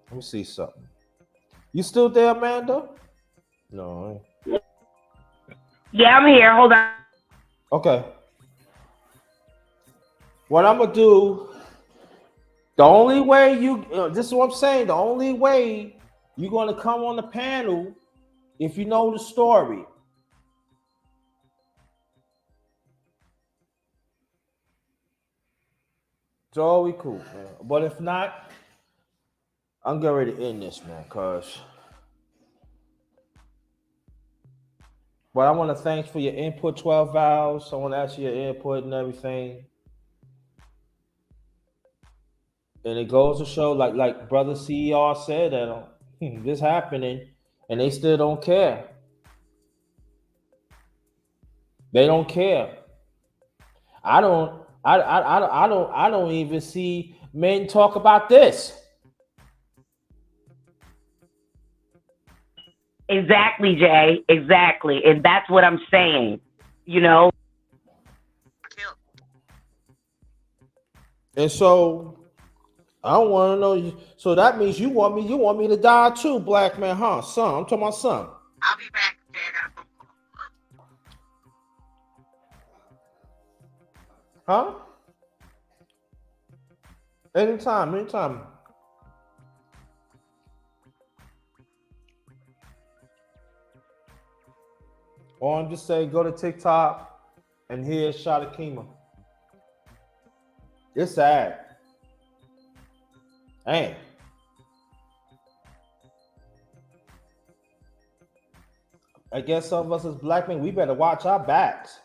let me see something. You still there, Amanda? No. Yeah, I'm here. Hold on. Okay. What I'm gonna do? The only way this is what I'm saying. The only way you're gonna come on the panel if you know the story. It's always cool, man. But if not, I'm getting ready to end this, man, cause. But I want to thank for your input, 12 Vows. I want to ask you your input and everything. And it goes to show, like Brother CER said, that this happening, and they still don't care. They don't care. I don't even see men talk about this. Exactly, Jay. Exactly. And that's what I'm saying. You know? And so I don't want to know. So that means you want me to die too, black man, huh? Son, I'm talking about son. I'll be back. Huh? Anytime. Or I'm just saying, go to TikTok and here's Shadakima. It's sad. Hey. I guess some of us as black men, we better watch our backs.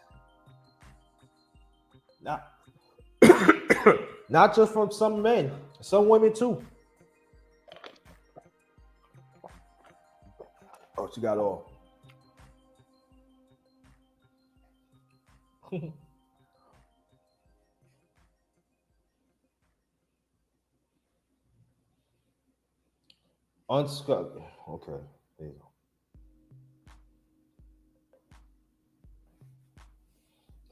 Not just from some men, some women too. Oh, she got all. Unscuffed. Okay, there you go.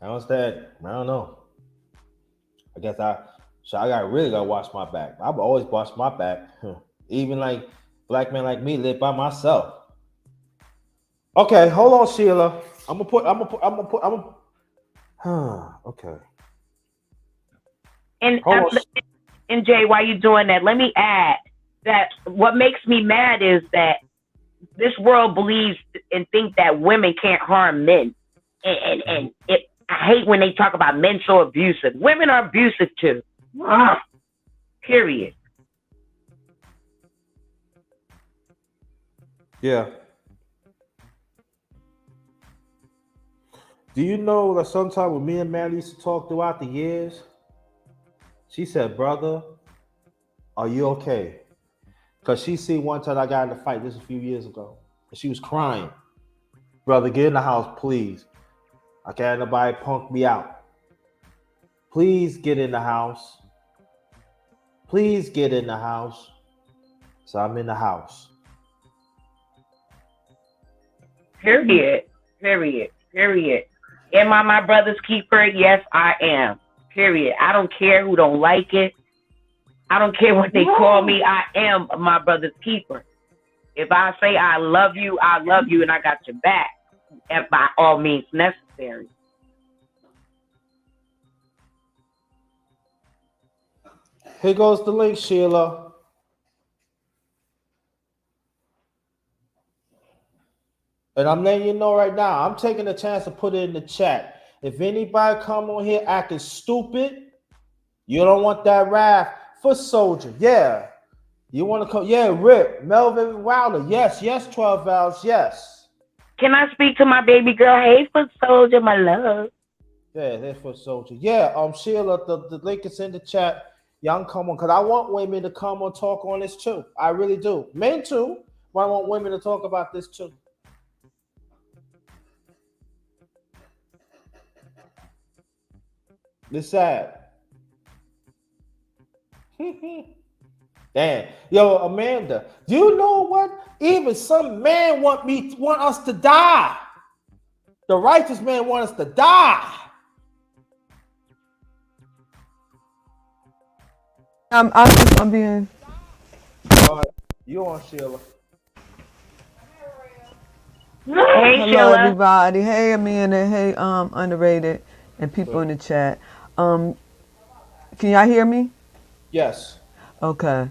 How's that? I don't know. I guess I really gotta watch my back. I've always watched my back. Even like black men like me live by myself. Okay, hold on, Sheila. Okay. And Jay, while you're doing that, let me add that what makes me mad is that this world believes and think that women can't harm men. And I hate when they talk about men so abusive. Women are abusive too. Period. Yeah. Do you know that sometimes when me and Maddie used to talk throughout the years, she said, brother, are you okay? Because she seen one time I got in a fight this a few years ago. And she was crying. Brother, get in the house, please. I can't have nobody punk me out. Please get in the house. Please get in the house. So I'm in the house. Period. Am I my brother's keeper? Yes, I am. Period. I don't care who don't like it. I don't care what they call me. I am my brother's keeper. If I say I love you, and I got your back, by all means necessary. Here goes the link, Sheila. And I'm letting you know right now, I'm taking a chance to put it in the chat. If anybody come on here acting stupid, you don't want that wrath for Soldier. Yeah. You want to come? Yeah, Rip. Melvin Wilder. Yes, 12 Vowels. Yes. Can I speak to my baby girl? Hey, Foot Soldier, my love. Yeah, that's for Soldier. Yeah, Sheila, the link is in the chat. Y'all come on, because I want women to come and talk on this too. I really do. Men too, but I want women to talk about this too. It's sad. Damn. Yo, Amanda, do you know what? Even some man want us to die. The righteous man want us to die. I'm being. You on, Sheila? Hey, Hello, Sheila. everybody. Hey, Amanda. Hey, underrated and people in the chat. Can y'all hear me? Yes. Okay.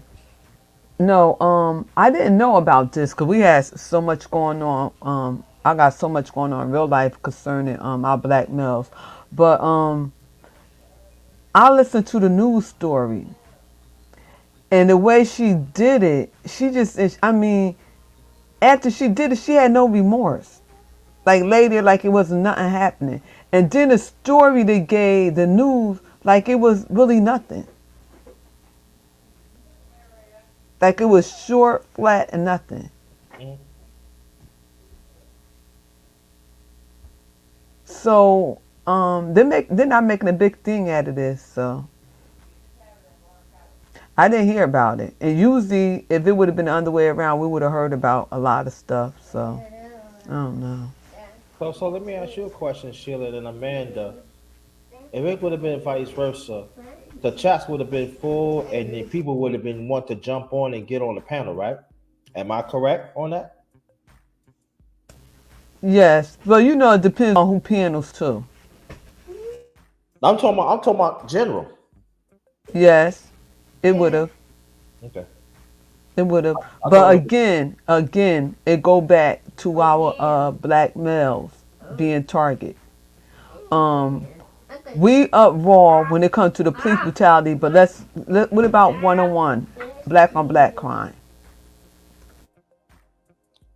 No, I didn't know about this because we had so much going on. I got so much going on in real life concerning our black males, but I listened to the news story, and the way she did it, I mean, after she did it, she had no remorse. Like later, like it was nothing happening, and then the story they gave the news, like it was really nothing. Like it was short, flat, and nothing. Mm-hmm. So they're not making a big thing out of this. So I didn't hear about it. And usually, if it would have been the other way around, we would have heard about a lot of stuff. So I don't know. So let me ask you a question, Sheila and Amanda. If it would have been vice versa, the chats would have been full, and the people would have been want to jump on and get on the panel, right? Am I correct on that? Yes, but you know it depends on who panels too. I'm talking about general. Yes, it would have. Okay. It would have. But again, it go back to our black males being target. We up raw when it comes to the police brutality, but what about one-on-one, black on black crime?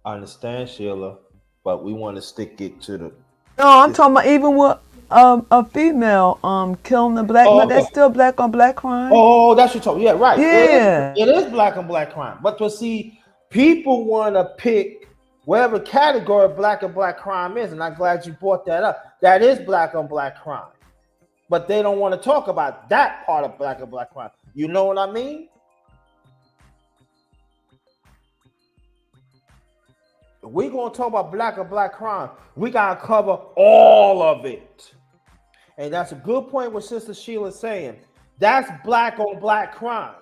I understand, Sheila, but we want to stick it to the. No, I'm talking about even with a female killing a black man. Okay. That's still black on black crime. Oh, that's what you're talking. Yeah, right. Yeah. It is black on black crime. But to see, people want to pick whatever category black on black crime is, and I'm glad you brought that up. That is black on black crime. But they don't want to talk about that part of black on black crime. You know what I mean? If we're going to talk about black on black crime, we got to cover all of it. And that's a good point what Sister Sheila's saying. That's black on black crime.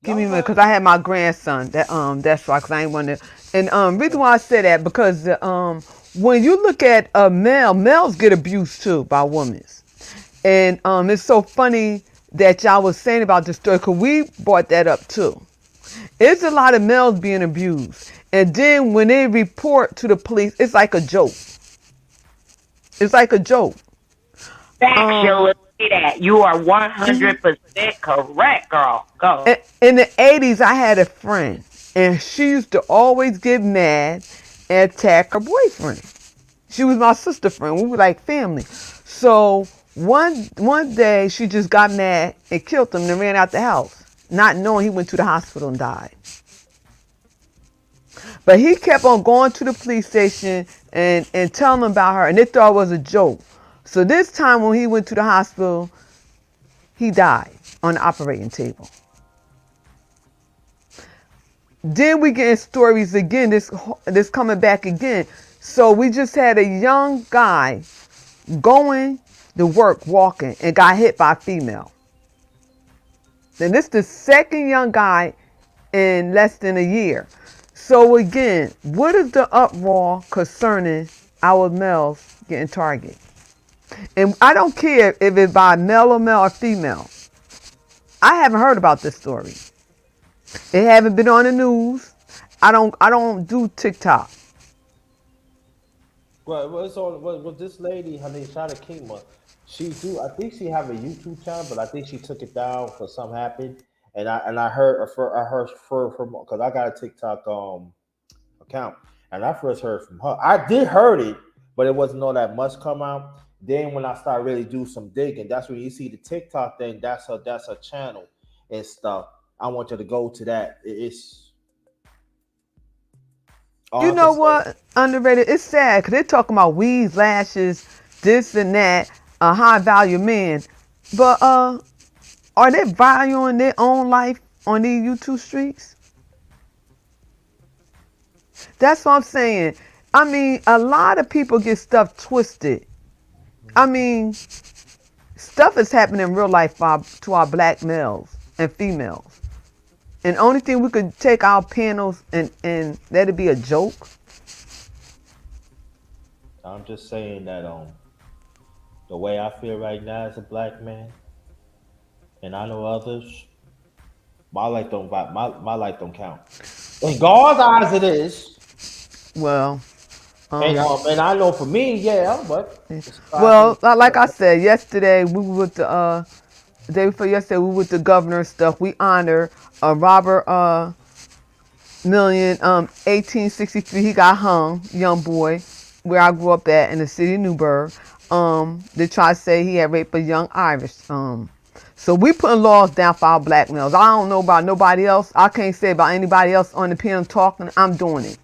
Give me a minute, because I had my grandson. That's why, because I ain't want to. And reason why I say that, because when you look at a male, males get abused too by women. And it's so funny that y'all was saying about this story, because we brought that up too. It's a lot of males being abused. And then when they report to the police, it's like a joke. It's like a joke. Factual, that you are 100% correct, girl. Go. In the 80s, I had a friend, and she used to always get mad and attack her boyfriend. She was my sister friend. We were like family. So one day, she just got mad and killed him and ran out the house, not knowing he went to the hospital and died. But he kept on going to the police station and telling them about her, and they thought it was a joke. So this time when he went to the hospital, he died on the operating table. Then we get stories again, this coming back again. So we just had a young guy going to work, walking, and got hit by a female. Then this is the second young guy in less than a year. So again, what is the uproar concerning our males getting targeted? And I don't care if it's by male or female. I haven't heard about this story. It haven't been on the news. I don't do TikTok. Well, it's on. Well, this lady, her name Shana Kima. She do. I think she have a YouTube channel, but I think she took it down because something happened. And I heard from because I got a TikTok account, and I first heard from her. I did heard it, but it wasn't all that much come out. Then when I started really do some digging, that's when you see the TikTok thing. That's her channel and stuff. I want you to go to that. It's all You I can know say. what? Underrated. It's sad because they're talking about weeds, lashes, this and that, high value men. But are they valuing their own life on these YouTube streets? That's what I'm saying. I mean, a lot of people get stuff twisted. I mean, stuff is happening in real life to our black males and females. And the only thing we could take our panels and let it be a joke. I'm just saying that the way I feel right now as a black man, and I know others, my life don't count. In God's eyes, it is. Well, And I know for me, yeah, but it's well, probably like I said yesterday, we were with the day before yesterday, we were with the governor and stuff. We honor Robert Million, 1863. He got hung, young boy, where I grew up at in the city of Newburgh. They try to say he had raped a young Irish. So we putting laws down for our black males. I don't know about nobody else. I can't say about anybody else on the panel talking. I'm doing it.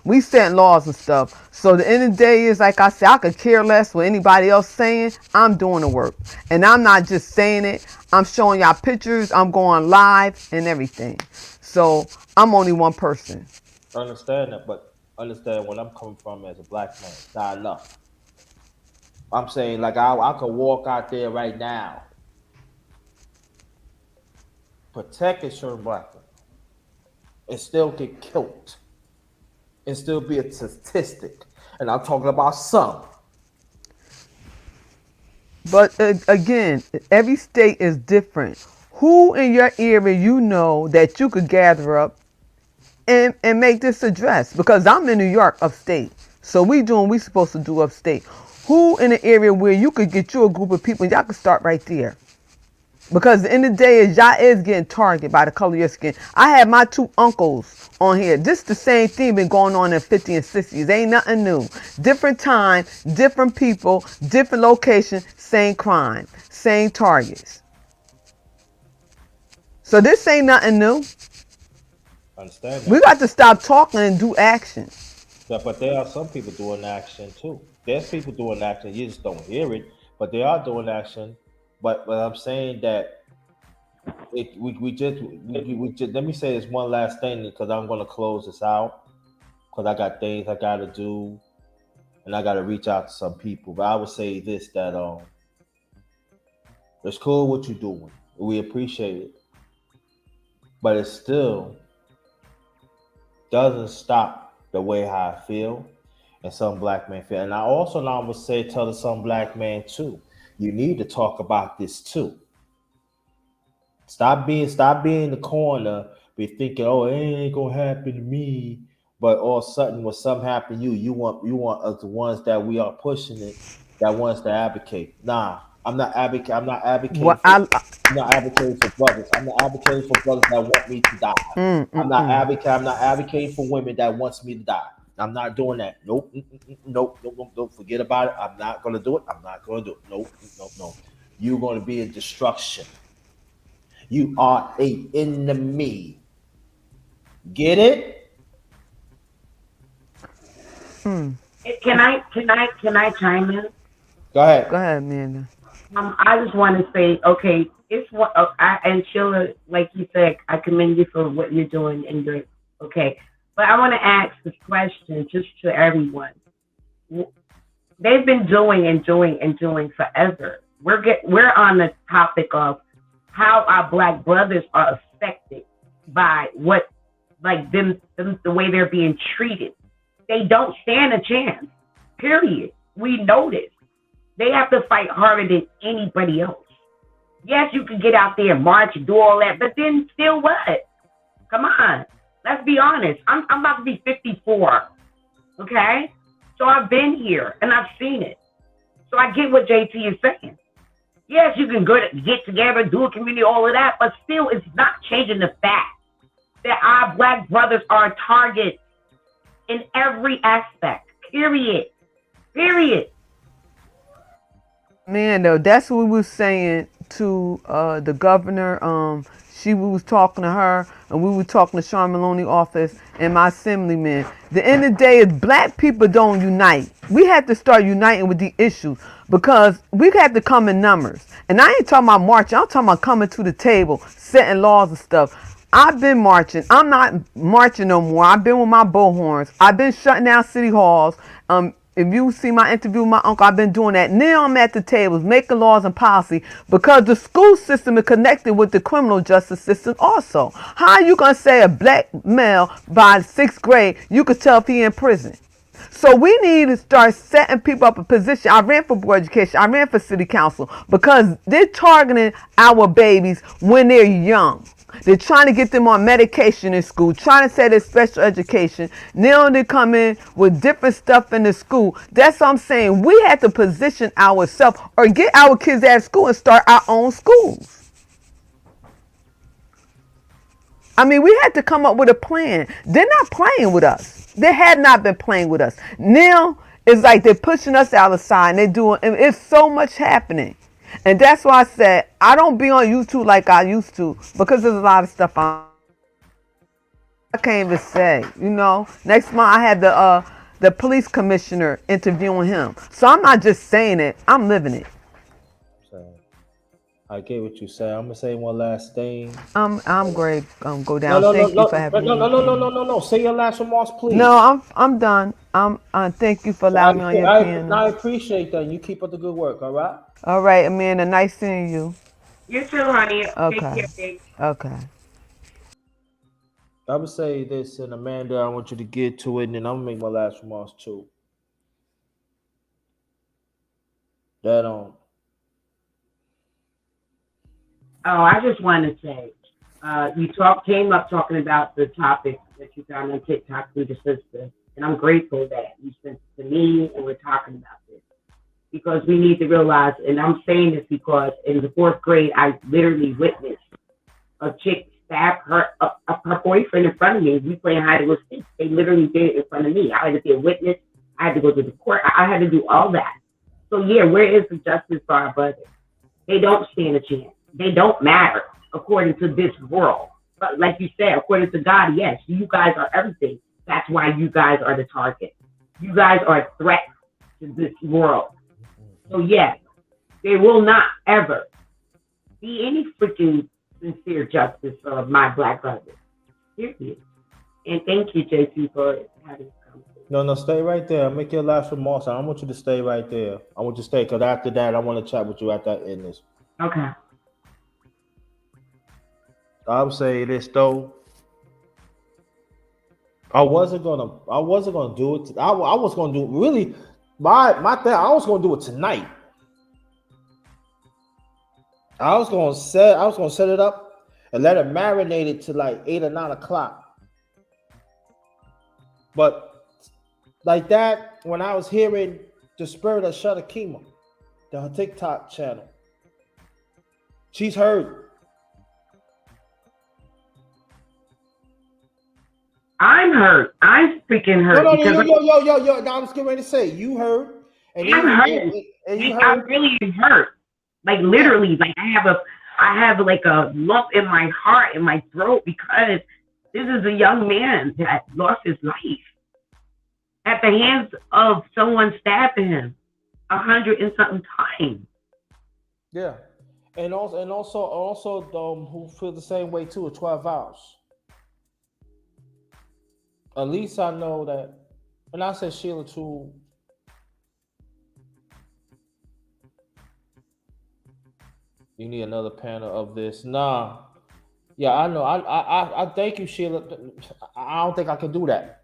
We setting laws and stuff. So the end of the day is, like I said, I could care less what anybody else saying. I'm doing the work. And I'm not just saying it. I'm showing y'all pictures. I'm going live and everything. So I'm only one person. understand that, but understand where I'm coming from as a black man. It's not enough. I'm saying like I could walk out there right now, protect a certain black man, and still get killed, and still be a statistic. And I'm talking about some. But again, every state is different. Who in your area you know that you could gather up and make this address? Because I'm in New York, upstate. So we supposed to do upstate. Who in the area where you could get you a group of people and y'all could start right there? Because at the end of the day, y'all is getting targeted by the color of your skin. I have my two uncles on here. This the same thing been going on in 50s and 60s. Ain't nothing new. Different time, different people, different location, same crime, same targets. So this ain't nothing new. Understand We that. got to stop talking and do action. Yeah, but there are some people doing action too. There's people doing action. You just don't hear it, but they are doing action. But I'm saying that we just let me say this one last thing because I'm gonna close this out because I got things I gotta do and I gotta reach out to some people. But I would say this that it's cool what you're doing. We appreciate it, but it still doesn't stop the way how I feel and some black men feel. And I also now would say tell some black man too. You need to talk about this too. Stop being in the corner, be thinking, oh, it ain't gonna happen to me. But all of a sudden, when something happen to you, you want us the ones that we are pushing it, that wants to advocate. Nah, I'm not advocating. What I I'm not advocating for brothers. I'm not advocating for brothers that want me to die. mm, mm, I'm not mm. advocating. I'm not advocating for women that wants me to die. I'm not doing that. Nope. Nope. Nope. Nope. Nope. Forget about it. I'm not gonna do it. I'm not gonna do it. Nope. Nope. No. You're gonna be in destruction. You are a enemy. Get it? Can I chime in? Go ahead. Go ahead, Amanda. I just want to say, okay, it's what and Sheila, like you said, I commend you for what you're doing and you're okay. But I want to ask this question just to everyone. They've been doing and doing and doing forever. We're on the topic of how our black brothers are affected by what like them the way they're being treated. They don't stand a chance. Period. We know this. They have to fight harder than anybody else. Yes, you can get out there and march and do all that, but then still what? Come on. Let's be honest. I'm about to be 54. Okay? So I've been here and I've seen it. So I get what JT is saying. Yes, you can get together, do a community, all of that, but still it's not changing the fact that our black brothers are targets in every aspect. Period. Period. Man, though, that's what we was saying to the governor. We was talking to her, and we were talking to Sean Maloney office and my assemblyman. The end of the day is black people don't unite. We have to start uniting with the issues because we have to come in numbers. And I ain't talking about marching. I'm talking about coming to the table, setting laws and stuff. I've been marching. I'm not marching no more. I've been with my bullhorns. I've been shutting down city halls. If you see my interview with my uncle, I've been doing that. Now I'm at the tables making laws and policy because the school system is connected with the criminal justice system also. How are you going to say a black male by 6th grade, you could tell if he in prison? So we need to start setting people up a position. I ran for board education. I ran for city council because they're targeting our babies when they're young. They're trying to get them on medication in school, trying to say there's special education. Now they come in with different stuff in the school. That's what I'm saying. We have to position ourselves or get our kids out of school and start our own schools. I mean, we had to come up with a plan. They're not playing with us. They had not been playing with us. Now it's like they're pushing us out of the side and they're doing, and it's so much happening. And that's why I said I don't be on YouTube like I used to because there's a lot of stuff I can't even say. You know, next month I had the police commissioner interviewing him, so I'm not just saying it; I'm living it. So, I get what you say. I'm gonna say one last thing. I'm great. Go down. Thank you for having me. No. Say your last remarks, please. No, I'm done. Thank you for allowing me on your panel. I appreciate that. You keep up the good work. All right. All right, Amanda. Nice seeing you. You too, honey. Okay. Take care, babe. Okay. I would say this, and Amanda, I want you to get to it, and then I'm gonna make my last remarks too. That Oh, I just wanted to say, you came up talking about the topic that you found on TikTok through the sister, and I'm grateful that you sent it to me and we're talking about this because we need to realize, and I'm saying this because in the 4th grade, I literally witnessed a chick stab her boyfriend in front of me. We playing hide and seek. They literally did it in front of me. I had to be a witness. I had to go to the court. I had to do all that. So yeah, where is the justice for our brothers? They don't stand a chance. They don't matter according to this world. But like you said, according to God, yes, you guys are everything. That's why you guys are the target. You guys are a threat to this world. So yes, there will not ever be any freaking sincere justice for my black brothers. Period. And thank you, JC, for having this conversation. no, stay right there. Make your last remarks. I want you to stay right there. I want you to stay because after that, I want to chat with you at that end. Okay. I would say this though. I wasn't gonna do it. I was gonna do really my thing. I was gonna do it tonight. I was gonna set it up and let it marinate it to like 8 or 9 o'clock. But like that, when I was hearing the spirit of Shadakima, the TikTok channel, she's heard. I'm hurt. I'm freaking hurt. No. No, I was getting ready to say you heard. And I'm hurt. I'm really hurt. Like literally, like I have like a lump in my heart, in my throat, because this is a young man that lost his life at the hands of someone stabbing him 100 and something times. Yeah, and also who feel the same way too. 12 vows. At least I know that, and I said Sheila too. You need another panel of this. Nah. Yeah, I know. I thank you, Sheila. I don't think I can do that.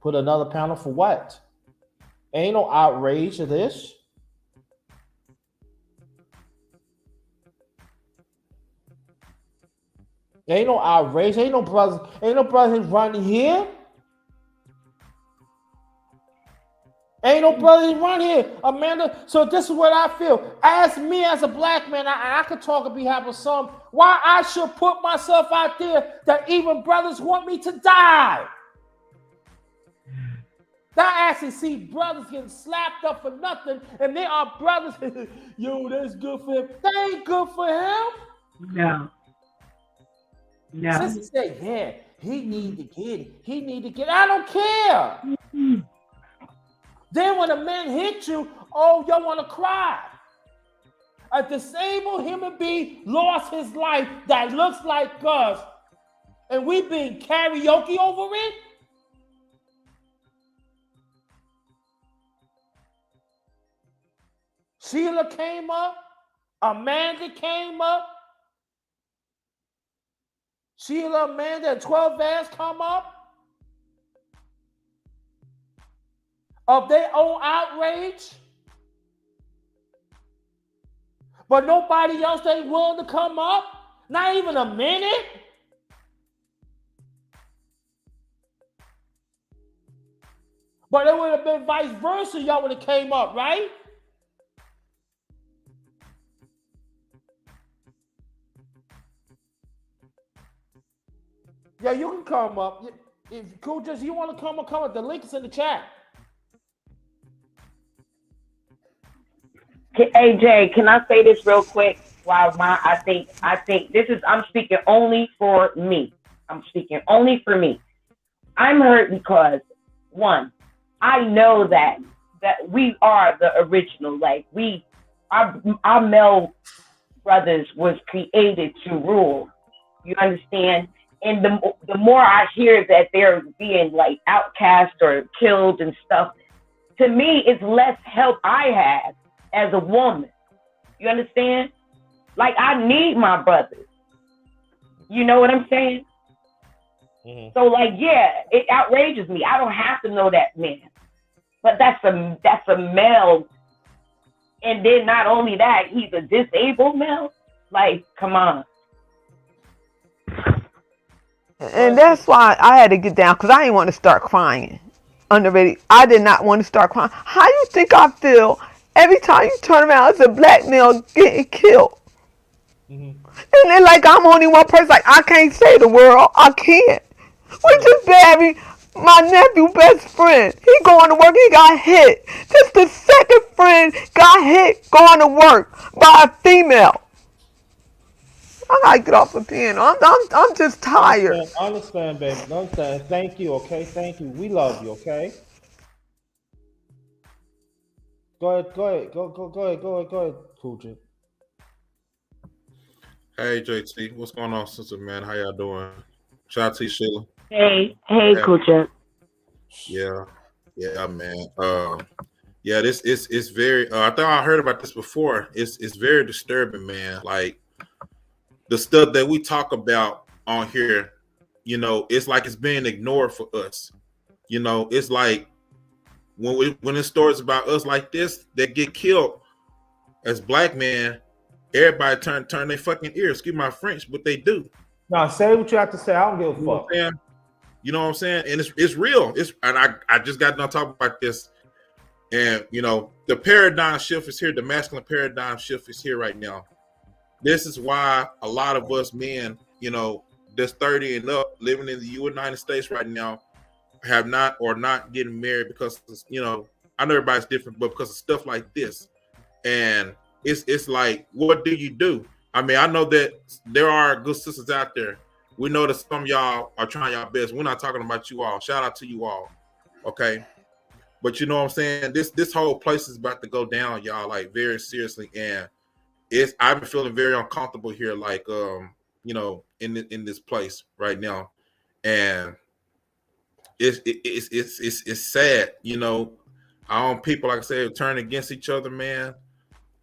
Put another panel for what? Ain't no outrage to this. Ain't no outrage. Ain't no brothers running here. Ain't no brothers run here, Amanda. So this is what I feel. As me, as a black man, I could talk on behalf of some. Why I should put myself out there that even brothers want me to die. That I actually see brothers getting slapped up for nothing, and they are brothers. Yo, that's good for him. That ain't good for him. No. No. Sister said, yeah, he need to get it. He need to get it. I don't care. Mm-hmm. Then when a man hits you, oh, y'all want to cry. A disabled human being lost his life that looks like us, and we being karaoke over it? Sheila came up. Amanda came up. Sheila, Amanda, and 12 Vans come up. Of their own outrage. But nobody else ain't willing to come up. Not even a minute. But it would have been vice versa. Y'all would have came up, right? Yeah, you can come up. If Cool, you want to come up. The link is in the chat. AJ, can I say this real quick? I think this is, I'm speaking only for me. I'm hurt because, one, I know that we are the original. Like our male brothers was created to rule. You understand? And the more I hear that they're being like outcast or killed and stuff, to me, it's less help I have as a woman. You understand? Like, I need my brothers. You know what I'm saying? Mm-hmm. So, like, yeah, it outrages me. I don't have to know that man. But that's a male. And then not only that, he's a disabled male. Like, come on. And that's why I had to get down, because I didn't want to start crying. Underrated. I did not want to start crying. How you think I feel every time you turn around, it's a black male getting killed? Mm-hmm. And then like I'm only one person, like I can't save the world. I can't. We just buried my nephew best friend. He going to work, he got hit. Just the second friend got hit going to work by a female. I gotta get off the piano. I'm just tired. I understand, baby. I understand. Thank you, okay? Thank you. We love you, okay? Go ahead. Go ahead, Cool. Hey, JT. What's going on, sister, man? How y'all doing? Shout out to you, Sheila. Hey, Cool. Yeah, man. Yeah, this is very. I thought I heard about this before. It's very disturbing, man. Like the stuff that we talk about on here, you know, it's like it's being ignored for us. You know, it's like when it's stories about us like this that get killed as black men, everybody turn their fucking ears. Excuse my French, but they do. No, say what you have to say. I don't give a fuck. You know what I'm saying? And it's real. I just got done talking about this. And, you know, the paradigm shift is here. The masculine paradigm shift is here right now. This is why a lot of us men, you know, that's 30 and up, living in the United States right now, have not getting married because, you know, I know everybody's different, but because of stuff like this. And it's like, what do you do? I mean, I know that there are good sisters out there. We know that some of y'all are trying y'all best. We're not talking about you all. Shout out to you all. Okay. But you know what I'm saying? This whole place is about to go down, y'all, like very seriously. And I've been feeling very uncomfortable here, like you know, in this place right now. And it's sad, you know. Our own people, like I said, turn against each other, man.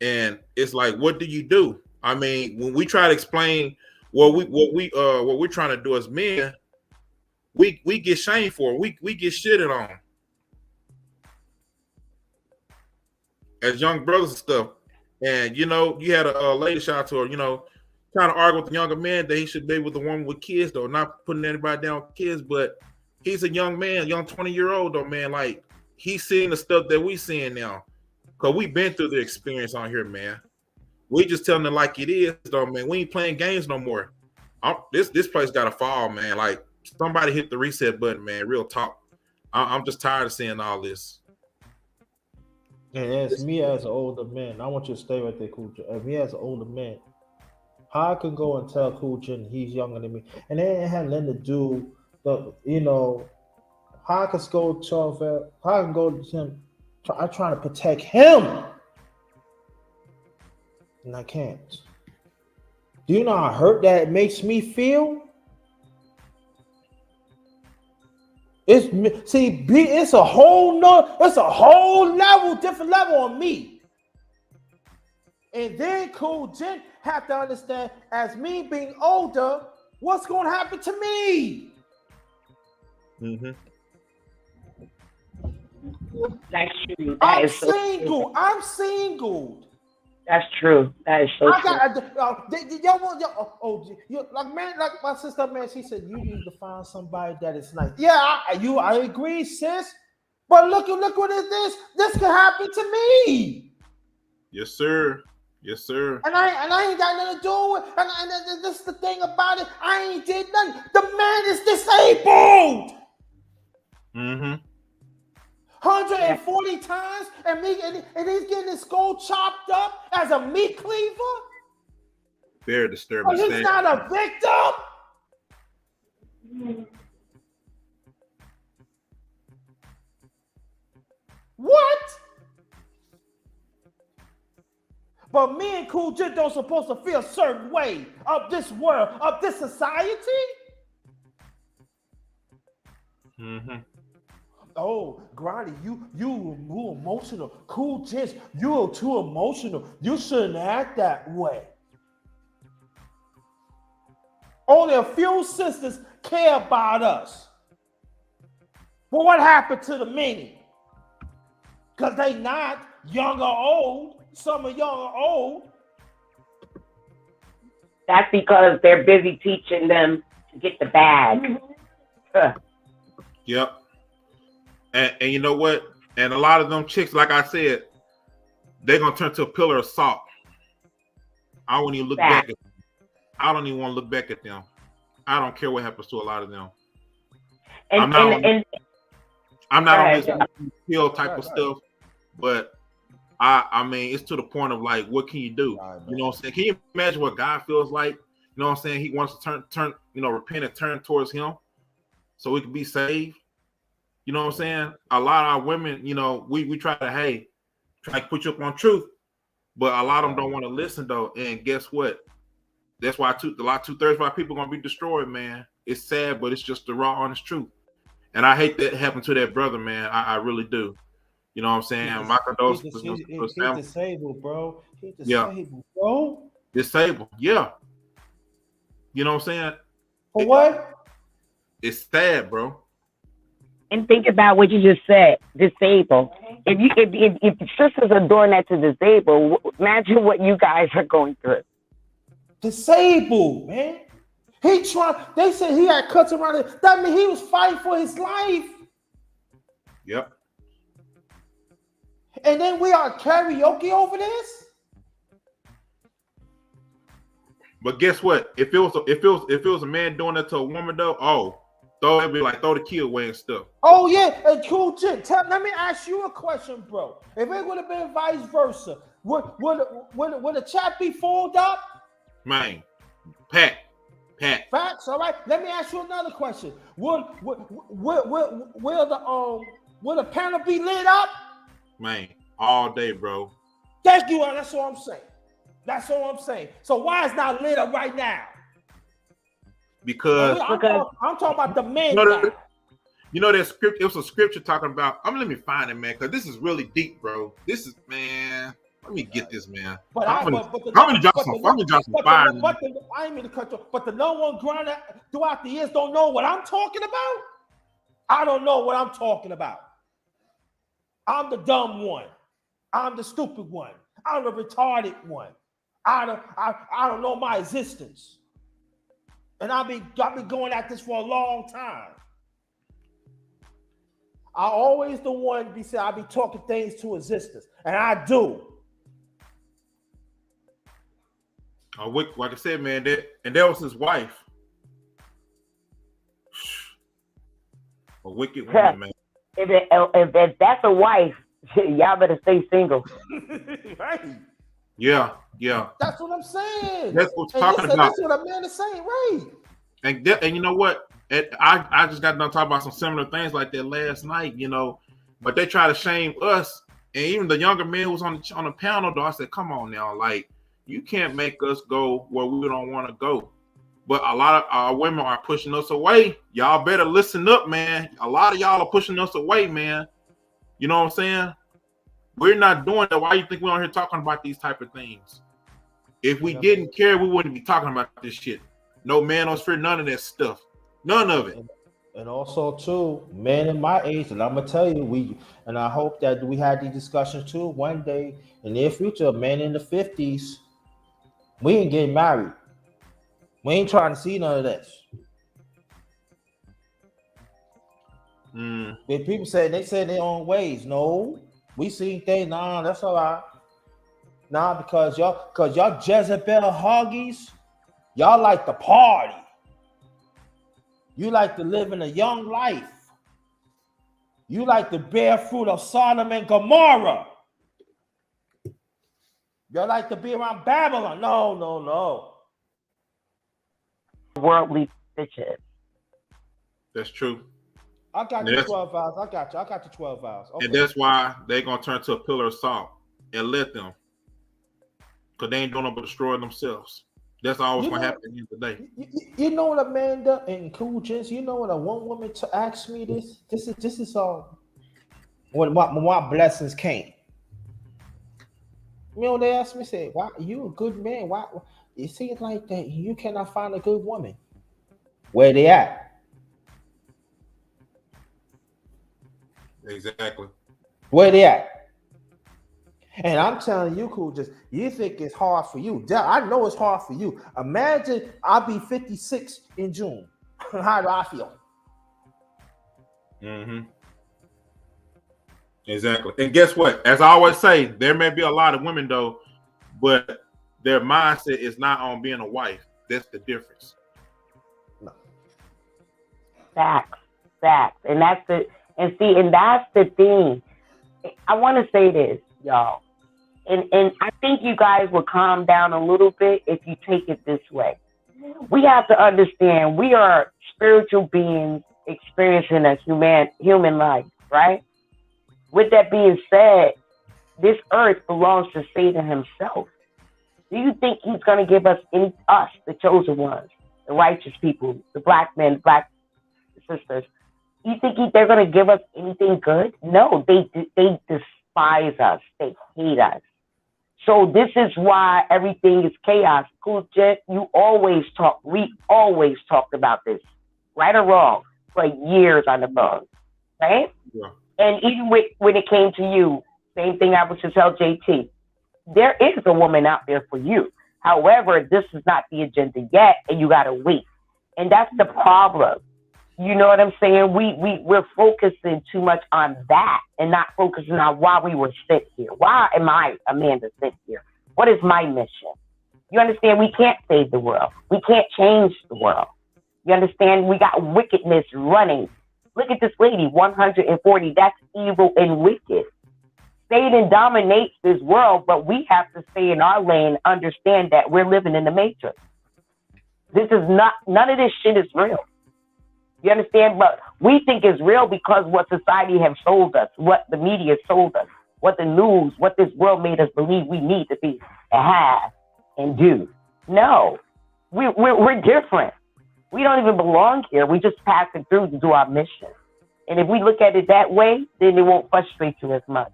And it's like, what do you do? I mean, when we try to explain what we're trying to do as men, we get shamed for it. We get shitted on as young brothers and stuff. And you know, you had a lady shout out to her, you know, trying to argue with the younger man that he should be with the woman with kids, though, not putting anybody down with kids, but he's a young man, young 20-year-old though, man. Like he's seeing the stuff that we seeing now. Cause we've been through the experience on here, man. We just telling it like it is, though, man. We ain't playing games no more. This place gotta fall, man. Like somebody hit the reset button, man. Real talk. I'm just tired of seeing all this. And as me as an older man, I want you to stay right there, Cool J. As me as an older man, how I can go and tell Cool J he's younger than me, and it ain't had nothing to do, you know, how I can go to how I can go to him. I'm trying to protect him, and I can't. Do you know how hurt that makes me feel? It's a whole level, different level on me. And then Cool Jen have to understand, as me being older, what's going to happen to me. Mm-hmm. That's true. I'm single. I'm single. That's true. That is so true. Like my sister, man, she said you need to find somebody that is nice. Yeah, I agree, sis. But look what is this? This could happen to me. Yes, sir. Yes, sir. And I ain't got nothing to do with it. And this is the thing about it. I ain't did nothing. The man is disabled. Mm-hmm. 140 times, and he's getting his skull chopped up as a meat cleaver. Very disturbing. But he's not a victim. What? But me and Cool J don't supposed to feel a certain way of this world, of this society. Mm-hmm. Oh, Grinda, you emotional. Cool J, you're too emotional. You shouldn't act that way. Only a few sisters care about us. But what happened to the many? Because they not young or old. Some are young or old. That's because they're busy teaching them to get the bag. Yep. And you know what? And a lot of them chicks, like I said, they're gonna turn to a pillar of salt. I won't even look back at them. I don't even want to look back at them. I don't care what happens to a lot of them. I'm not on this pill type of stuff, but I mean, it's to the point of like, what can you do? You know what I'm saying? Can you imagine what God feels like? You know what I'm saying? He wants to turn, repent and turn towards him so we can be saved. You know what I'm saying? A lot of our women, we try to put you up on truth, but a lot of them don't want to listen though. And guess what? That's why two-thirds of our people are gonna be destroyed, man. It's sad, but it's just the raw, honest truth. And I hate that happened to that brother, man. I really do. You know what I'm saying? My condolences. He's disabled, bro. He's disabled, bro. Disabled, yeah. You know what I'm saying? For what? It's sad, bro. And think about what you just said, disabled. If sisters are doing that to disabled, imagine what you guys are going through. Disabled, man. They said he had cuts around it. That means he was fighting for his life. Yep. And then we are karaoke over this. But guess what? If it was a man doing that to a woman though, it'd be like throw the key away and stuff. Oh yeah, and Cool J, let me ask you a question, bro. If it would have been vice versa, would the chat be folded up? Man, Pat. Facts. All right. Let me ask you another question. Will the panel be lit up? Man, all day, bro. Thank you. That's all I'm saying. So why is not lit up right now? Because I'm talking about the men. That script. It was a scripture talking about. Let me find it, man, because this is really deep, bro. This is, man. Let me get this, man. But I'm I gonna drop some fire. I ain't mean to cut you. But the number one grinder throughout the years don't know what I'm talking about. I don't know what I'm talking about. I'm the dumb one. I'm the stupid one. I'm the retarded one. I don't know my existence. And I've been going at this for a long time. I always the one be saying I be talking things to existence, and I do. Like I said, man, that was his wife. A wicked woman, man. If that's a wife, y'all better stay single. Right. Yeah. That's what I'm saying. That's what we're talking about. That's what a man is saying, right? And you know what? I just got done talking about some similar things like that last night, you know. But they try to shame us, and even the younger man who was on the panel. Though I said, "Come on now, like you can't make us go where we don't want to go." But a lot of our women are pushing us away. Y'all better listen up, man. A lot of y'all are pushing us away, man. You know what I'm saying? We're not doing that. Why you think we're on here talking about these type of things? If we didn't care, we wouldn't be talking about this shit. No manosphere, none of that stuff. None of it. And also, too, men in my age, and I'm gonna tell you, and I hope that we had these discussions too one day in the near future. Men in the 50s, we ain't getting married. We ain't trying to see none of this. If people say they say their own ways, no, we seen things. Nah, that's all right. Nah, because y'all Jezebel huggies, y'all like to party. You like to live in a young life. You like to bear fruit of Sodom and Gomorrah. Y'all like to be around Babylon. No. Worldly bitches. That's true. I got the 12 vows. I got the 12 vows. Okay. And that's why they're gonna turn to a pillar of salt and let them, because they ain't doing nothing but destroying themselves. That's always gonna happen at the end of the day. You know what, Amanda and Cool Gents, you know what, one woman asked me this. This is when my blessings came. You know, they asked me, say, "Why you a good man? Why it seems like that you cannot find a good woman?" Where they at? Exactly. Where they at? And I'm telling you, Cool, you think it's hard for you. I know it's hard for you. Imagine I'll be 56 in June. How do I feel? Exactly. And guess what? As I always say, there may be a lot of women though, but their mindset is not on being a wife. That's the difference. No. Facts. And that's the thing. I want to say this, y'all. And I think you guys will calm down a little bit if you take it this way. We have to understand we are spiritual beings experiencing a human life, right? With that being said, this earth belongs to Satan himself. Do you think he's going to give us, the chosen ones, the righteous people, the black men, black sisters? You think they're going to give us anything good? No, they despise us. They hate us. So this is why everything is chaos. Cool Jet, we always talked about this, right or wrong, for years on the phone, right? Yeah. And even when it came to you, same thing I was to tell JT. There is a woman out there for you. However, this is not the agenda yet, and you got to wait. And that's the problem. You know what I'm saying? We're focusing too much on that and not focusing on why we were sent here. Why am I, Amanda, sent here? What is my mission? You understand? We can't save the world. We can't change the world. You understand? We got wickedness running. Look at this lady, 140. That's evil and wicked. Satan dominates this world, but we have to stay in our lane, understand that we're living in the matrix. None of this shit is real. You understand? But we think it's real because what society has sold us, what the media sold us, what the news, what this world made us believe we need to be, have, and do. No, we're different. We don't even belong here. We just passing through to do our mission. And if we look at it that way, then it won't frustrate you as much.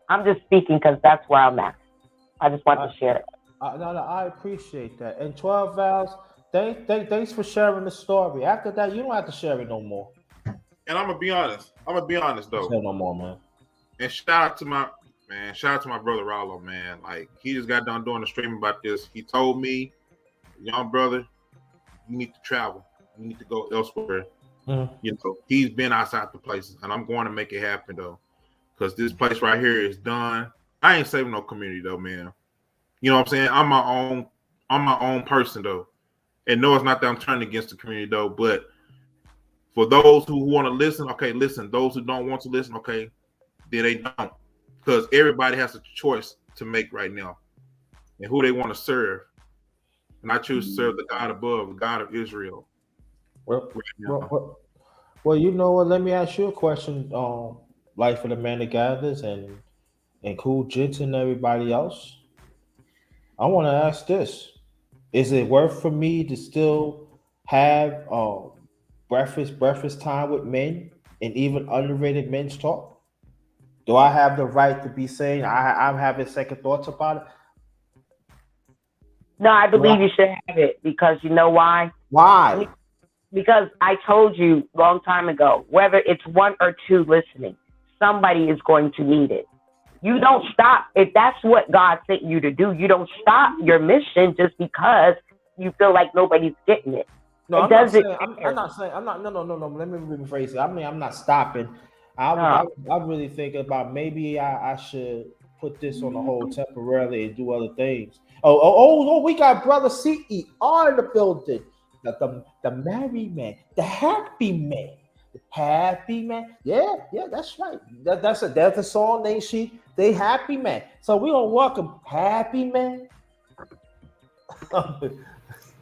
I'm just speaking because that's where I'm at. I just want to share it. No, I appreciate that. And 12 vows, thanks for sharing the story. After that, you don't have to share it no more. And I'm gonna be honest. Though. Share no more, man. And shout out to my brother Rollo, man. Like he just got done doing a stream about this. He told me, young brother, you need to travel. You need to go elsewhere. Mm-hmm. You know, he's been outside the places, and I'm going to make it happen though, because this place right here is done. I ain't saving no community though, man. You know what I'm saying? I'm my own person though, and no, it's not that I'm turning against the community though. But for those who want to listen, okay, listen. Those who don't want to listen, okay, then they don't, because everybody has a choice to make right now, and who they want to serve. And I choose to serve the God above, the God of Israel. Well, Right now. well, you know what? Let me ask you a question. Like for the man that gathers and Cool Jits and everybody else, I want to ask this: is it worth for me to still have breakfast time with men and even underrated men's talk? Do I have the right to be saying I'm having second thoughts about it? No, I Do believe I- you should have it because you know why? Why? Because I told you a long time ago, whether it's one or two listening, somebody is going to need it. You don't stop. If that's what God sent you to do, you don't stop your mission just because you feel like nobody's getting it. No, It I'm not doesn't saying. I'm not saying. I'm not. No. Let me rephrase it. I mean, I'm not stopping. No. I'm really thinking about maybe I should put this on the hold temporarily and do other things. Oh! We got brother CER in the building. The married man, the happy man, the happy man. Yeah, that's right. That's a song. They happy man. So we gonna welcome happy man.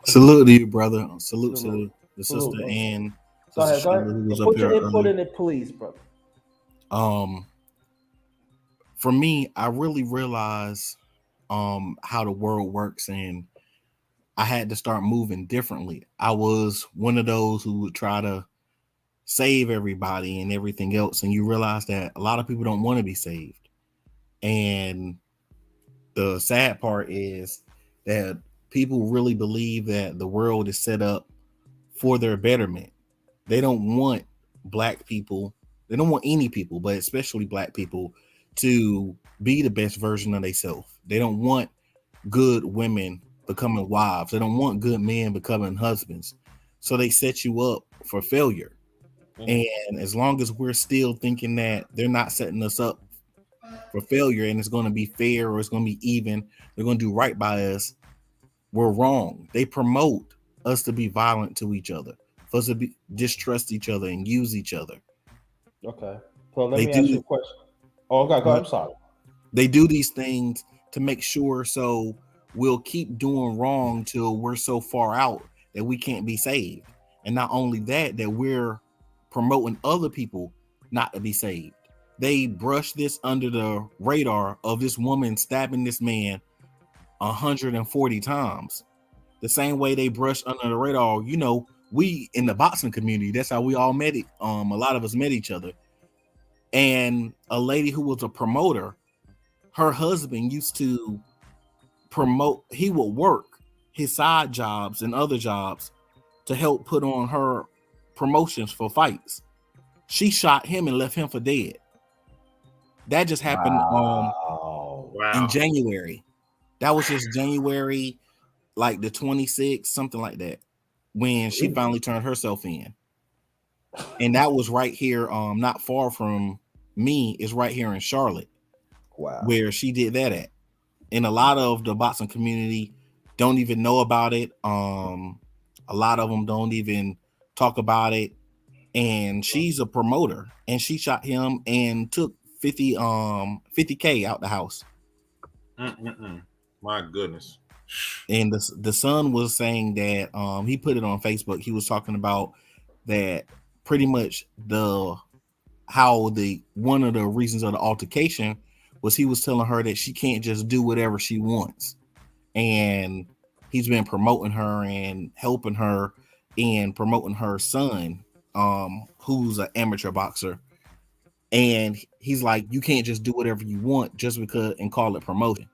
Salute to you, brother. Salute Salute. to the Salute, sister bro. and Go ahead. sister Sheila who was up Put your here input earlier. in it, please, brother. For me, I really realized how the world works, and I had to start moving differently. I was one of those who would try to save everybody and everything else, and you realize that a lot of people don't want to be saved. And the sad part is that people really believe that the world is set up for their betterment. They don't want black people, they don't want any people, but especially black people, to be the best version of themselves. They don't want good women becoming wives. They don't want good men becoming husbands. So they set you up for failure. And as long as we're still thinking that they're not setting us up for failure and it's going to be fair or it's going to be even, they're going to do right by us, we're wrong. They promote us to be violent to each other, for us to distrust each other and use each other. Okay. So let They me ask you do. a question. Oh, okay. Go ahead. I'm sorry. They do these things to make sure so we'll keep doing wrong till we're so far out that we can't be saved. And not only that, that we're promoting other people not to be saved. They brush this under the radar of this woman stabbing this man 140 times. The same way they brush under the radar, you know, we in the boxing community, that's how we all met it. A lot of us met each other. And a lady who was a promoter, her husband used to promote, he would work his side jobs and other jobs to help put on her promotions for fights. She shot him and left him for dead. That just happened in January. That was just January, like the 26th, something like that, when she finally turned herself in. And that was right here, not far from me, is right here in Charlotte. Wow. Where she did that at. And a lot of the boxing community don't even know about it. A lot of them don't even talk about it. And she's a promoter, and she shot him and took 50K out the house. My goodness. And the son was saying that he put it on Facebook. He was talking about that pretty much one of the reasons of the altercation was he was telling her that she can't just do whatever she wants. And he's been promoting her and helping her and promoting her son, who's an amateur boxer. And he's like, you can't just do whatever you want just because and call it promotion.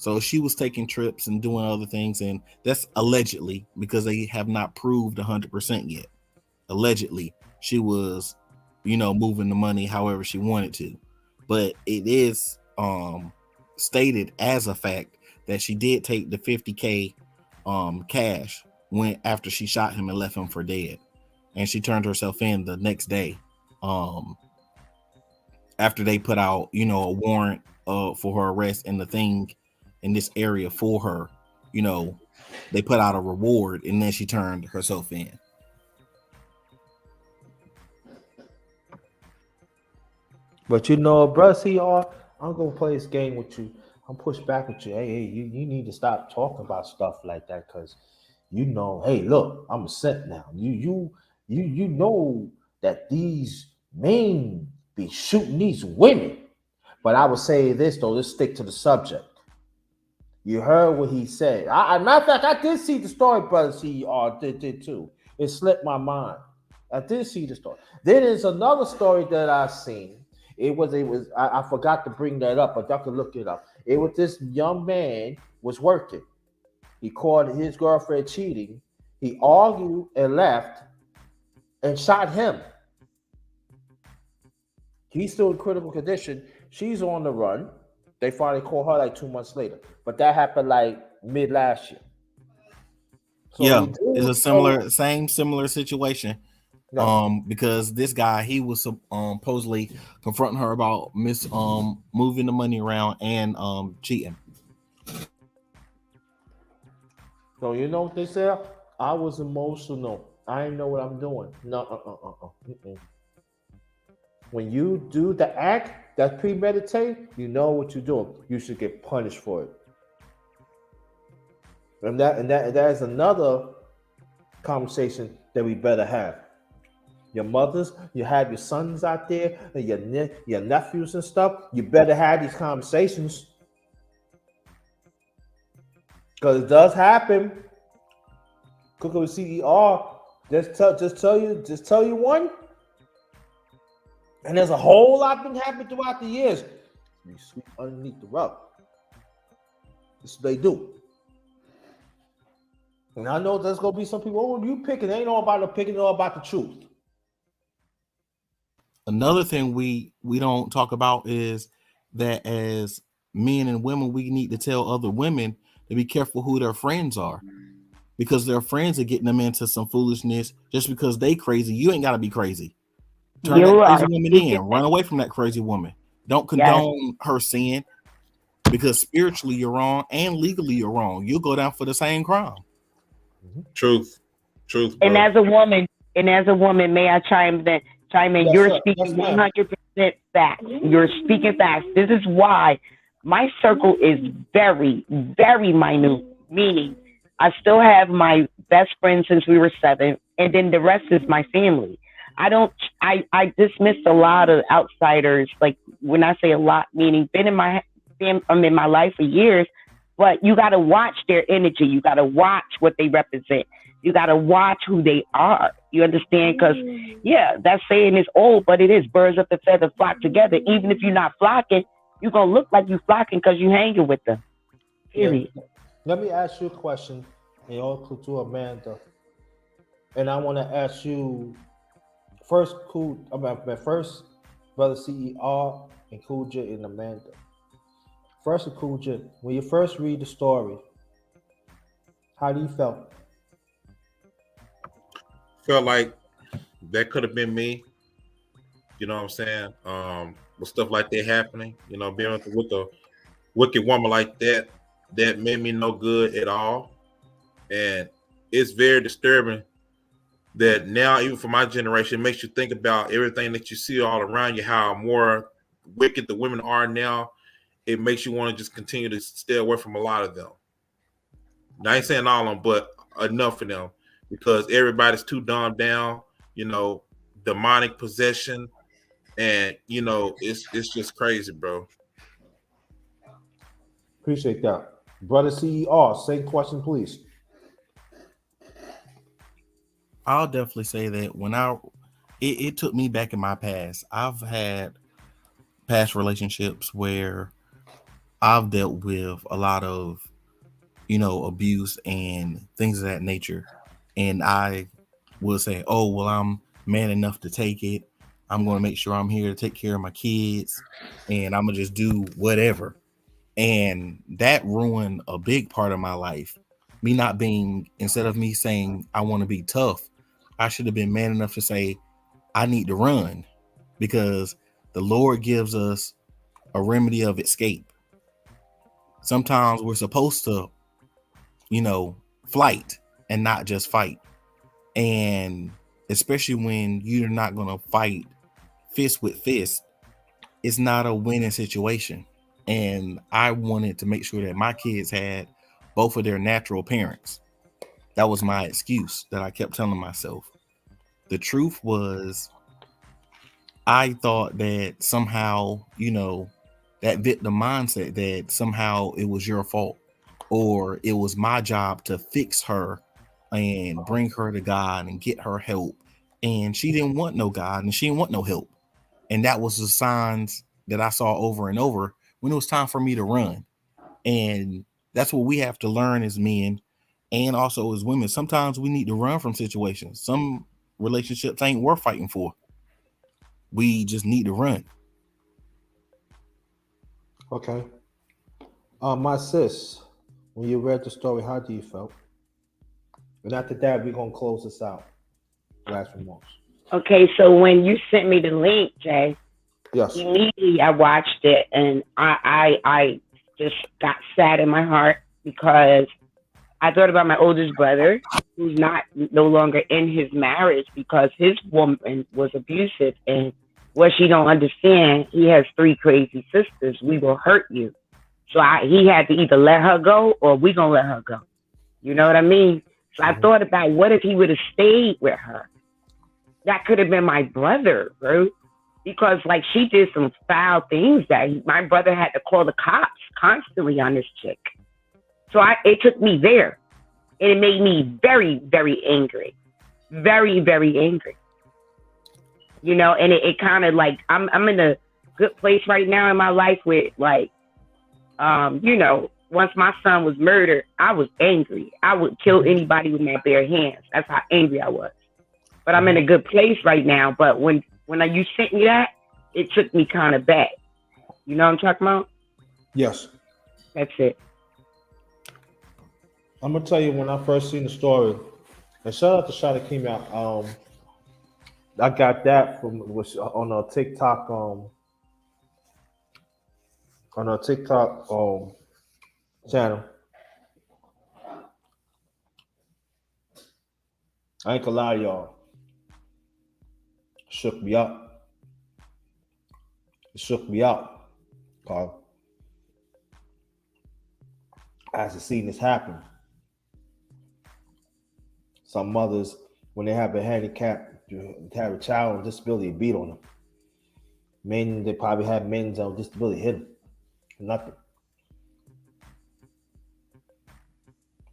So she was taking trips and doing other things, and that's allegedly, because they have not proved 100% yet. Allegedly, she was, moving the money however she wanted to, but it is stated as a fact that she did take the $50K cash when after she shot him and left him for dead, and she turned herself in the next day after they put out a warrant for her arrest, and the thing in this area for her, they put out a reward, and then she turned herself in. But bro, I'm gonna play this game with you. I'm push back with you. Hey, you need to stop talking about stuff like that, because hey, look, I'm a simp now. You know that these men be shooting these women. But I would say this though, let's stick to the subject. You heard what he said. Matter of fact, I did see the story, brother. CR did too. It slipped my mind. I did see the story. Then there's another story that I seen. I forgot to bring that up, but y'all can look it up. It was this young man was working. He caught his girlfriend cheating. He argued and left and shot him. He's still in critical condition. She's on the run. They finally caught her like 2 months later. But that happened like mid last year. So yeah, it's a similar situation. No. Because this guy, he was supposedly confronting her about moving the money around and cheating. So you know what they say? I was emotional. I didn't know what I'm doing. No, When you do the act that's premeditated, you know what you're doing. You should get punished for it. And that is another conversation that we better have. Your mothers, you have your sons out there, and your nephews and stuff. You better have these conversations, because it does happen. Cooking with CER, just tell you one, and there's a whole lot been happening throughout the years. You sweep underneath the rug. This is what they do. And I know there's gonna be some people. Oh, you picking? It ain't all about the picking. It's all about the truth. Another thing we don't talk about is that as men and women, we need to tell other women to be careful who their friends are, because their friends are getting them into some foolishness. Just because they crazy, you ain't got to be crazy. Turn that crazy woman in. Run away from that crazy woman. Don't condone her sin, because spiritually you're wrong and legally you're wrong. You'll go down for the same crime. Truth. Bro. And as a woman, may I chime in? Yes, you're speaking 100% facts. You're speaking facts. This is why my circle is very, very minute. Meaning, I still have my best friend since we were 7, and then the rest is my family. I dismissed a lot of outsiders. Like, when I say a lot, meaning I'm in my life for years, but you got to watch their energy. You got to watch what they represent. You got to watch who they are. You understand? Because, that saying is old, but it is. Birds of the feather flock together. Even if you're not flocking, you're going to look like you're flocking because you're hanging with them. Period. Yeah. Let me ask you a question, and also to Amanda. And I want to ask you first, first, Brother CER and Kuja and Amanda. First, Kuja, when you first read the story, how do you feel? Felt like that could have been me. You know what I'm saying? With stuff like that happening, being with a wicked woman like that made me no good at all. And it's very disturbing that now, even for my generation, it makes you think about everything that you see all around you, how more wicked the women are now. It makes you want to just continue to stay away from a lot of them. Now, I ain't saying all of them, but enough of them, because everybody's too dumbed down, demonic possession, and it's just crazy, bro. Appreciate that. Brother CER, same question, please. I'll definitely say that when it took me back in my past. I've had past relationships where I've dealt with a lot of, abuse and things of that nature. And I will say, oh, well, I'm man enough to take it. I'm going to make sure I'm here to take care of my kids, and I'm going to just do whatever. And that ruined a big part of my life. Me not being, instead of me saying, I want to be tough, I should have been man enough to say, I need to run, because the Lord gives us a remedy of escape. Sometimes we're supposed to, flight and not just fight. And especially when you're not going to fight fist with fist, it's not a winning situation. And I wanted to make sure that my kids had both of their natural parents. That was my excuse that I kept telling myself. The truth was, I thought that somehow, that victim mindset, that somehow it was your fault, or it was my job to fix her and bring her to God and get her help. And she didn't want no God, and she didn't want no help. And that was the signs that I saw over and over when it was time for me to run. And that's what we have to learn as men and also as women. Sometimes we need to run from situations. Some relationships ain't worth fighting for. We just need to run. Okay. My sis, when you read the story, how do you feel? And after that, we're gonna close this out. Last remarks. Okay, so when you sent me the link, Jay, Yes. immediately I watched it, and I just got sad in my heart because I thought about my oldest brother, who's no longer in his marriage because his woman was abusive, and what she don't understand, he has 3 crazy sisters. We will hurt you, so he had to either let her go or we gonna let her go. You know what I mean? So I thought about, what if he would have stayed with her? That could have been my brother, bro. Because like, she did some foul things that my brother had to call the cops constantly on this chick. So it took me there, and it made me very, very angry, very, very angry. And it kind of like, I'm in a good place right now in my life with like, once my son was murdered, I was angry. I would kill anybody with my bare hands. That's how angry I was. But I'm in a good place right now. But when you sent me that, it took me kind of back. You know what I'm talking about? Yes. That's it. I'm gonna tell you, when I first seen the story, and shout out to Shada Kimia. I got that was on a TikTok channel. I ain't gonna lie to y'all. Shook me up. It shook me up. Cause as I seen this happen, some mothers, when they have a handicap, have a child with disability, beat on them. Men, they probably have men on disability, hit them. Nothing.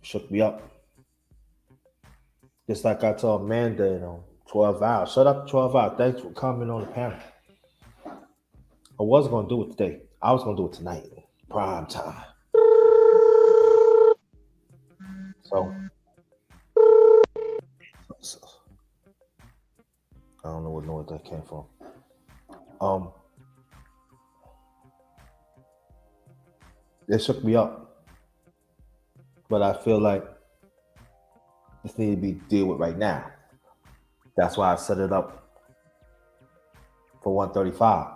Shook me up. Just like I told Amanda, 12 hours. Shut up, 12 hours. Thanks for coming on the panel. I wasn't going to do it today. I was going to do it tonight. Prime time. So, I don't know what noise that came from. It shook me up. But I feel like this needs to be dealt with right now. That's why I set it up for 135.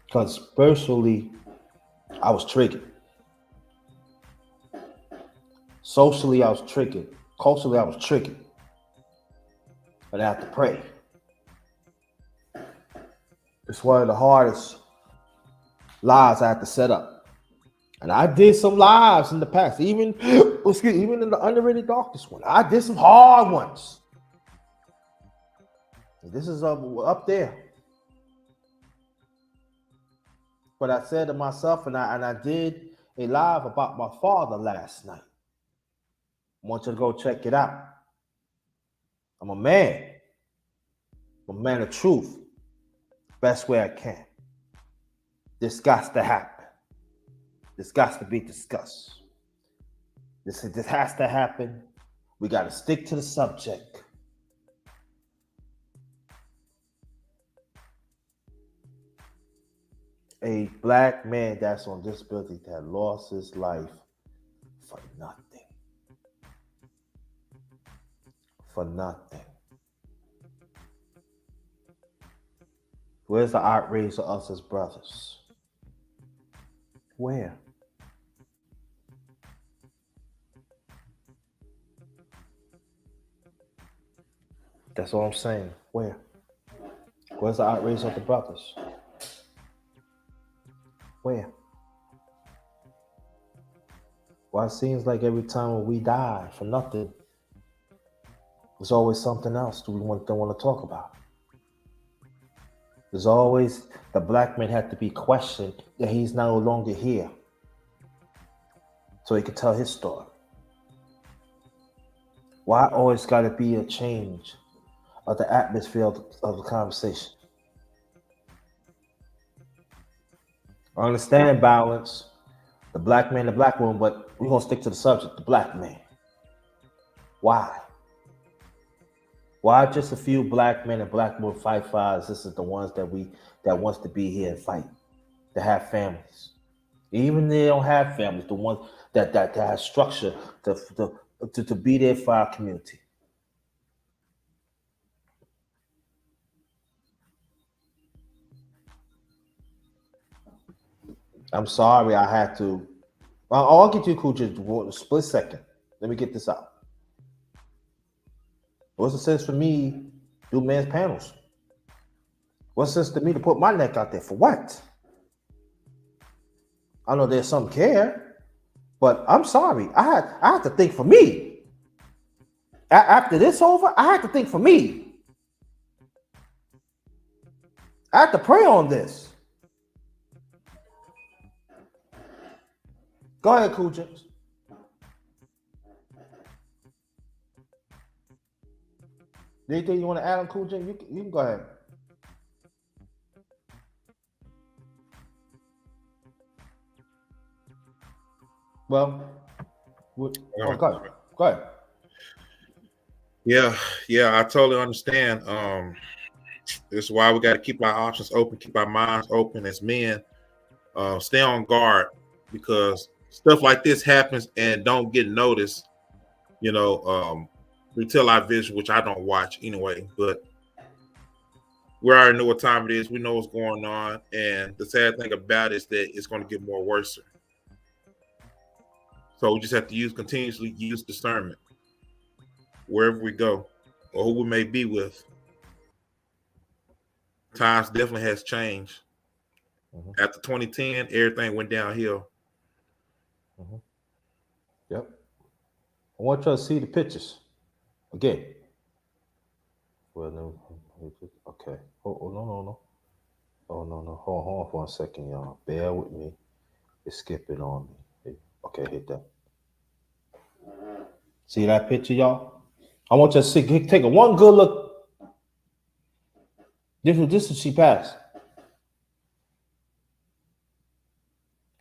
Because personally, I was triggered. Socially, I was triggered. Culturally, I was triggered. But I have to pray. It's one of the hardest lives I have to set up. And I did some lives in the past, even in the underrated darkest one. I did some hard ones. This is up there. But I said to myself, and I did a live about my father last night. I want you to go check it out. I'm a man. I'm a man of truth. Best way I can. This got to happen. This got to be discussed. This has to happen. We got to stick to the subject. A black man that's on disability that lost his life for nothing. For nothing. Where's the outrage of us as brothers? Where? That's all I'm saying. Where? Where's the outrage of the brothers? Where? Well, it seems like every time when we die for nothing, there's always something else don't want to talk about. There's always the black man had to be questioned that he's no longer here, so he could tell his story. Why always got to be a change of the atmosphere of the conversation? I understand balance, the black man, the black woman, but we're going to stick to the subject, the black man. Why? Why just a few black men and black women fight fires? This is the ones that wants to be here and fight, that have families. Even if they don't have families, the ones that have structure to be there for our community. I'm sorry, I had to. I'll get you, Cool, just a split second. Let me get this out. What's the sense for me do men's panels? What's the sense to me to put my neck out there for what? I know there's some care, but I'm sorry. I have to think for me. After this over, I have to think for me. I have to pray on this. Go ahead, Cool James. Anything you want to add on Cool James? You can go ahead. Well, go ahead. Go ahead. Yeah, I totally understand. This is why we got to keep our options open, keep our minds open as men. Stay on guard, because stuff like this happens and don't get noticed. We tell our vision, which I don't watch anyway, but we already know what time it is. We know what's going on, and the sad thing about it is that it's going to get more worse. So we just have to continuously use discernment wherever we go or who we may be with. Times definitely has changed. Mm-hmm. After 2010, everything went downhill. Mm-hmm. Yep. I want you to see the pictures again. Well, no. Okay. Oh no. Oh no. Hold on for a second, y'all. Bear with me. It's skipping on me. Okay, hit that. See that picture, y'all? I want you to see. Take one good look. This is she passed.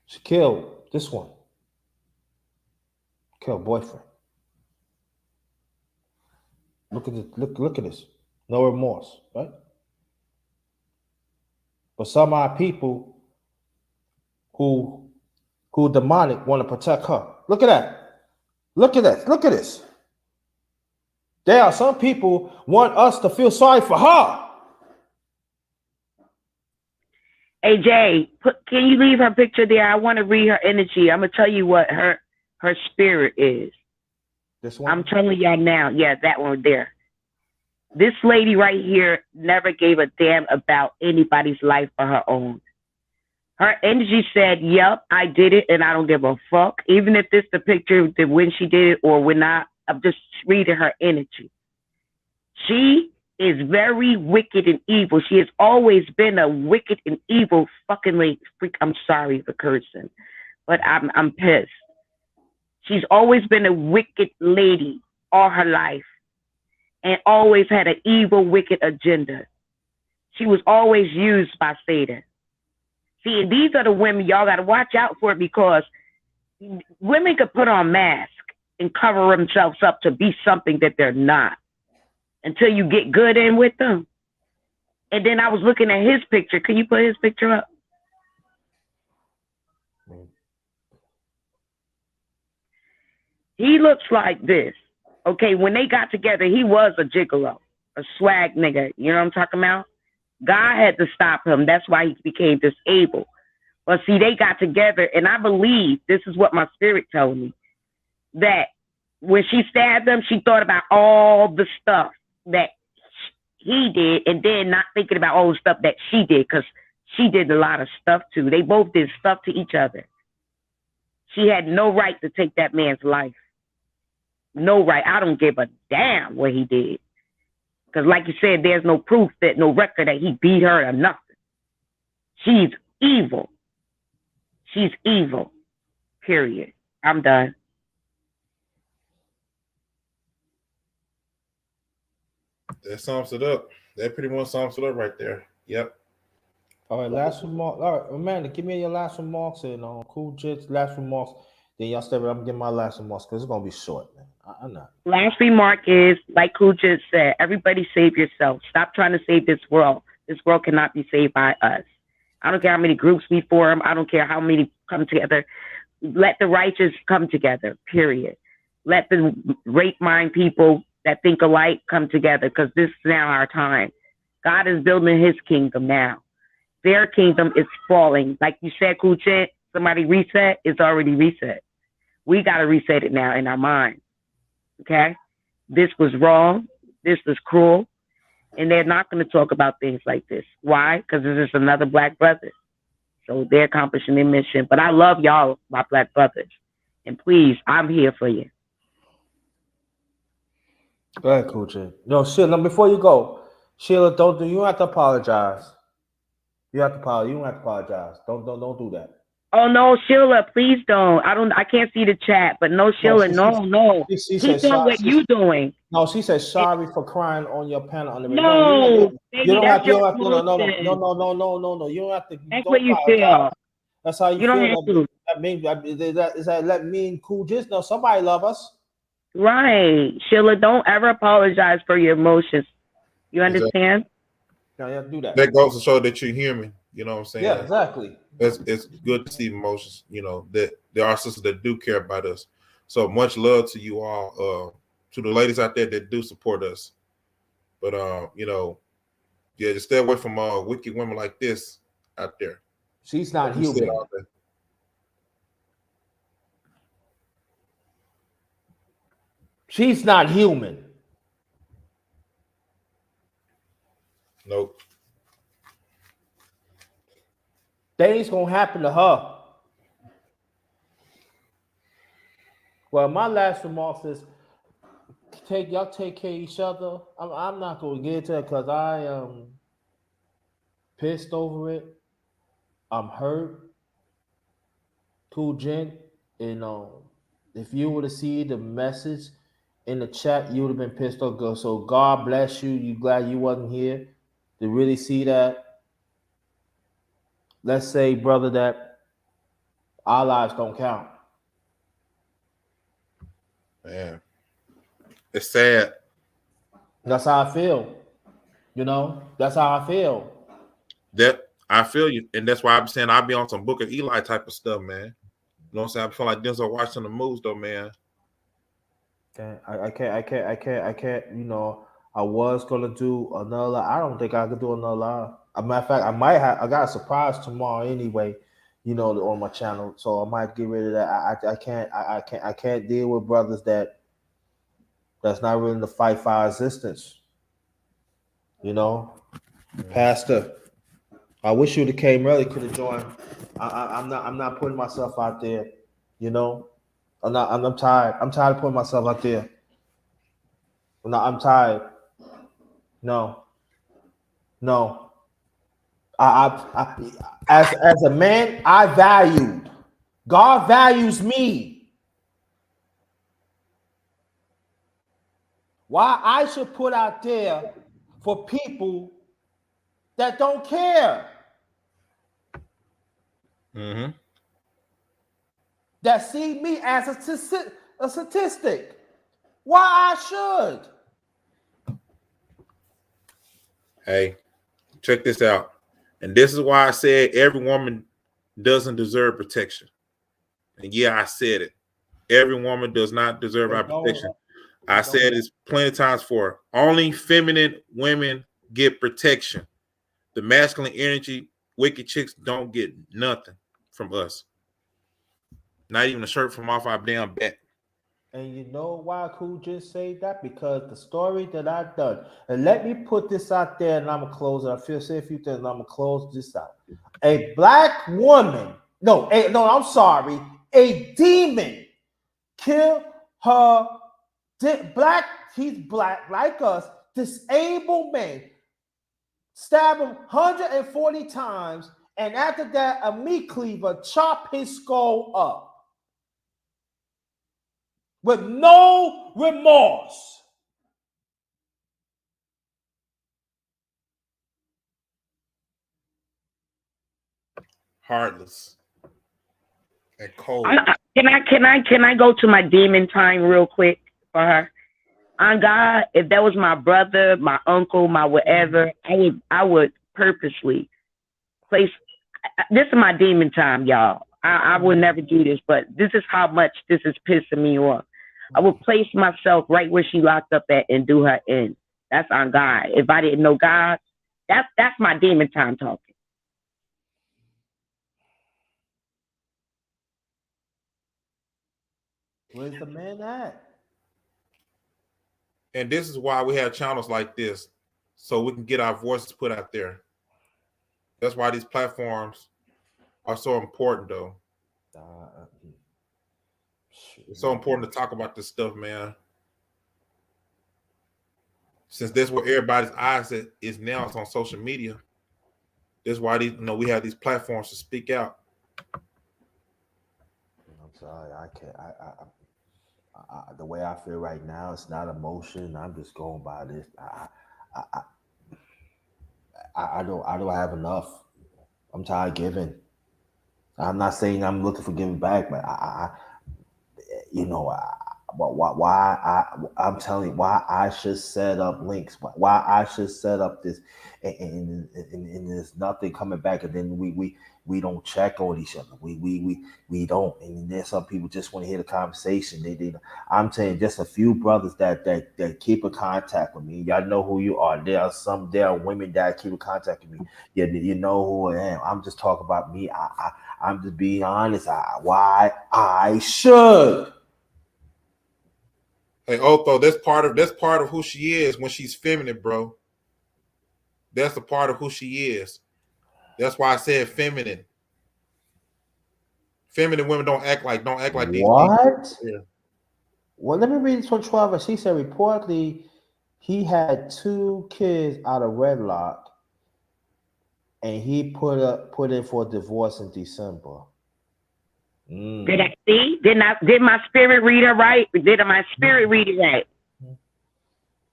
She killed this one. Killed boyfriend. Look at this. Look at this. No remorse, right? But some of our people who demonic want to protect her. Look at that. Look at that. Look at this. There are some people want us to feel sorry for her. Hey Jay, can you leave her picture there? I want to read her energy. I'm gonna tell you what her spirit is. This one? I'm telling y'all now. Yeah, that one there. This lady right here never gave a damn about anybody's life but her own. Her energy said, yep, I did it and I don't give a fuck. Even if this the picture that when she did it or when not, I'm just reading her energy. She is very wicked and evil. She has always been a wicked and evil fucking lady. Freak, I'm sorry for cursing, but I'm pissed. She's always been a wicked lady all her life and always had an evil, wicked agenda. She was always used by Satan. See, these are the women y'all got to watch out for, because women could put on masks and cover themselves up to be something that they're not until you get good in with them. And then I was looking at his picture. Can you put his picture up? He looks like this. Okay, when they got together, he was a gigolo, a swag nigga. You know what I'm talking about? God had to stop him. That's why he became disabled. But see, they got together, and I believe, this is what my spirit told me, that when she stabbed him, she thought about all the stuff that he did, and then not thinking about all the stuff that she did, because she did a lot of stuff too. They both did stuff to each other. She had no right to take that man's life. No right. I don't give a damn what he did. Because like you said, there's no proof, that no record that he beat her or nothing. She's evil. She's evil. Period. I'm done. That sums it up. That pretty much sums it up right there. Yep. All right, last remark. All right, Amanda, give me your last remarks, and Cool Jits last remarks. Then y'all step it up and get my last remarks, because it's gonna be short, man. I'm not. Last remark is, like Cool just said, everybody save yourself. Stop trying to save this world. This world cannot be saved by us. I don't care how many groups we form. I don't care how many come together. Let the righteous come together, period. Let the rape-mind people that think alike come together, because this is now our time. God is building his kingdom now. Their kingdom is falling. Like you said, Cool Chat, somebody reset, it's already reset. We got to reset it now in our mind. Okay? This was wrong. This was cruel. And they're not going to talk about things like this. Why? Because this is another black brother. So they're accomplishing their mission. But I love y'all, my black brothers. And please, I'm here for you. Go ahead, Cool Jit. No, Sheila, before you go, Sheila, you don't have to apologize. You have to apologize. You don't have to apologize. Don't do that. Oh no, Sheila, please don't. I can't see the chat, but no, Sheila, no. She Keep doing what you doing. No, she said sorry for crying on your panel on the radio. No, you baby, don't that's have to. your No. emotion. No. You don't have to. That's Don't what you apologize. feel. That's how you don't feel. have to. That means that let me and Cool Jits know somebody love us. Right, Sheila, don't ever apologize for your emotions. You understand? No, you have to do that. That goes to show that you're human. You know what I'm saying? Yeah, exactly. It's good to see emotions. You know that there are sisters that do care about us. So much love to you all. To the ladies out there that do support us. But just stay away from wicked women like this out there. She's not human. She's not human. Nope. Things gonna happen to her. Well, my last remarks is y'all take care of each other. I'm not gonna get into it because I am pissed over it. I'm hurt. Cool Jen, and if you would have seen the message in the chat, you would have been pissed off. So God bless you. You glad you wasn't here to really see that. Let's say, brother, that our lives don't count. Man, it's sad. That's how I feel. That's how I feel. That I feel you, and that's why I'm saying I'll be on some Book of Eli type of stuff, man. You know what I'm saying? I feel like Denzel watching the moves, though, man. I can't. I was gonna do another. I don't think I could do another live. As a matter of fact, I got a surprise tomorrow anyway. On my channel, so I might get rid of that. I can't deal with brothers that's not willing to fight for our existence. Pastor, I wish you would have came early, could have joined. I'm not putting myself out there. I'm tired. I'm tired of putting myself out there. No, I'm tired. No. As a man, I valued. God values me. Why I should put out there for people that don't care? Mm-hmm. that see me as a statistic. Why I should? Hey, check this out. And this is why I said every woman doesn't deserve protection. And yeah, I said it. Every woman does not deserve our protection. I said this plenty of times before. Only feminine women get protection. The masculine energy, wicked chicks don't get nothing from us. Not even a shirt from off our damn back. And you know why Cool just say that? Because the story that I've done, and let me put this out there, and I'm gonna close it. I feel say a few things, and I'm gonna close this out. A black woman, I'm sorry, a demon kill her black, he's black like us, disabled man, stab him 140 times, and after that, a meat cleaver chop his skull up with no remorse. Heartless and cold. Can I go to my demon time real quick for her? On God, if that was my brother, my uncle, my whatever, I would purposely place. This is my demon time, y'all. I would never do this, but this is how much this is pissing me off. I would place myself right where she locked up at and do her in. That's on God. If I didn't know God, that's my demon time talking. Where's the man at? And this is why we have channels like this, so we can get our voices put out there. That's why these platforms are so important, though. It's so important to talk about this stuff, man. Since that's where everybody's eyes is now, it's on social media. That's why we have these platforms to speak out. I'm sorry, I can't. The way I feel right now, it's not emotion. I'm just going by this. I don't have enough. I'm tired of giving. I'm not saying I'm looking for giving back, but I'm telling you why I should set up links, why I should set up this, and there's nothing coming back, and then we don't check on each other. We don't, and there's some people just want to hear the conversation. I'm saying just a few brothers that keep in contact with me. Y'all know who you are. There are women that keep in contact with me. You know who I am. I'm just talking about me. I'm just being honest. Why I should. Hey, Otho, that's part of who she is when she's feminine, bro. That's a part of who she is. That's why I said feminine. Feminine women don't act like these. What? Well, let me read this from 12. She said reportedly he had 2 kids out of wedlock, and he put in for divorce in December. Did I see? Did my spirit read it right? Did my spirit read it right?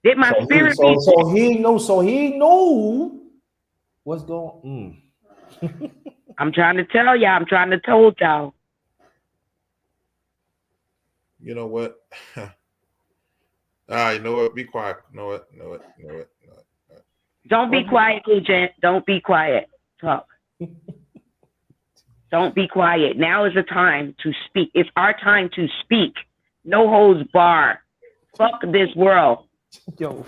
Did my spirit read it? So he knew what's going on. I'm trying to tell y'all. I'm trying to tell y'all. You know what? You know what? Be quiet. Know it. Don't be quiet, agent. Don't be quiet. Talk. Don't be quiet. Now is the time to speak. It's our time to speak. No holds bar. Fuck this world. Yo,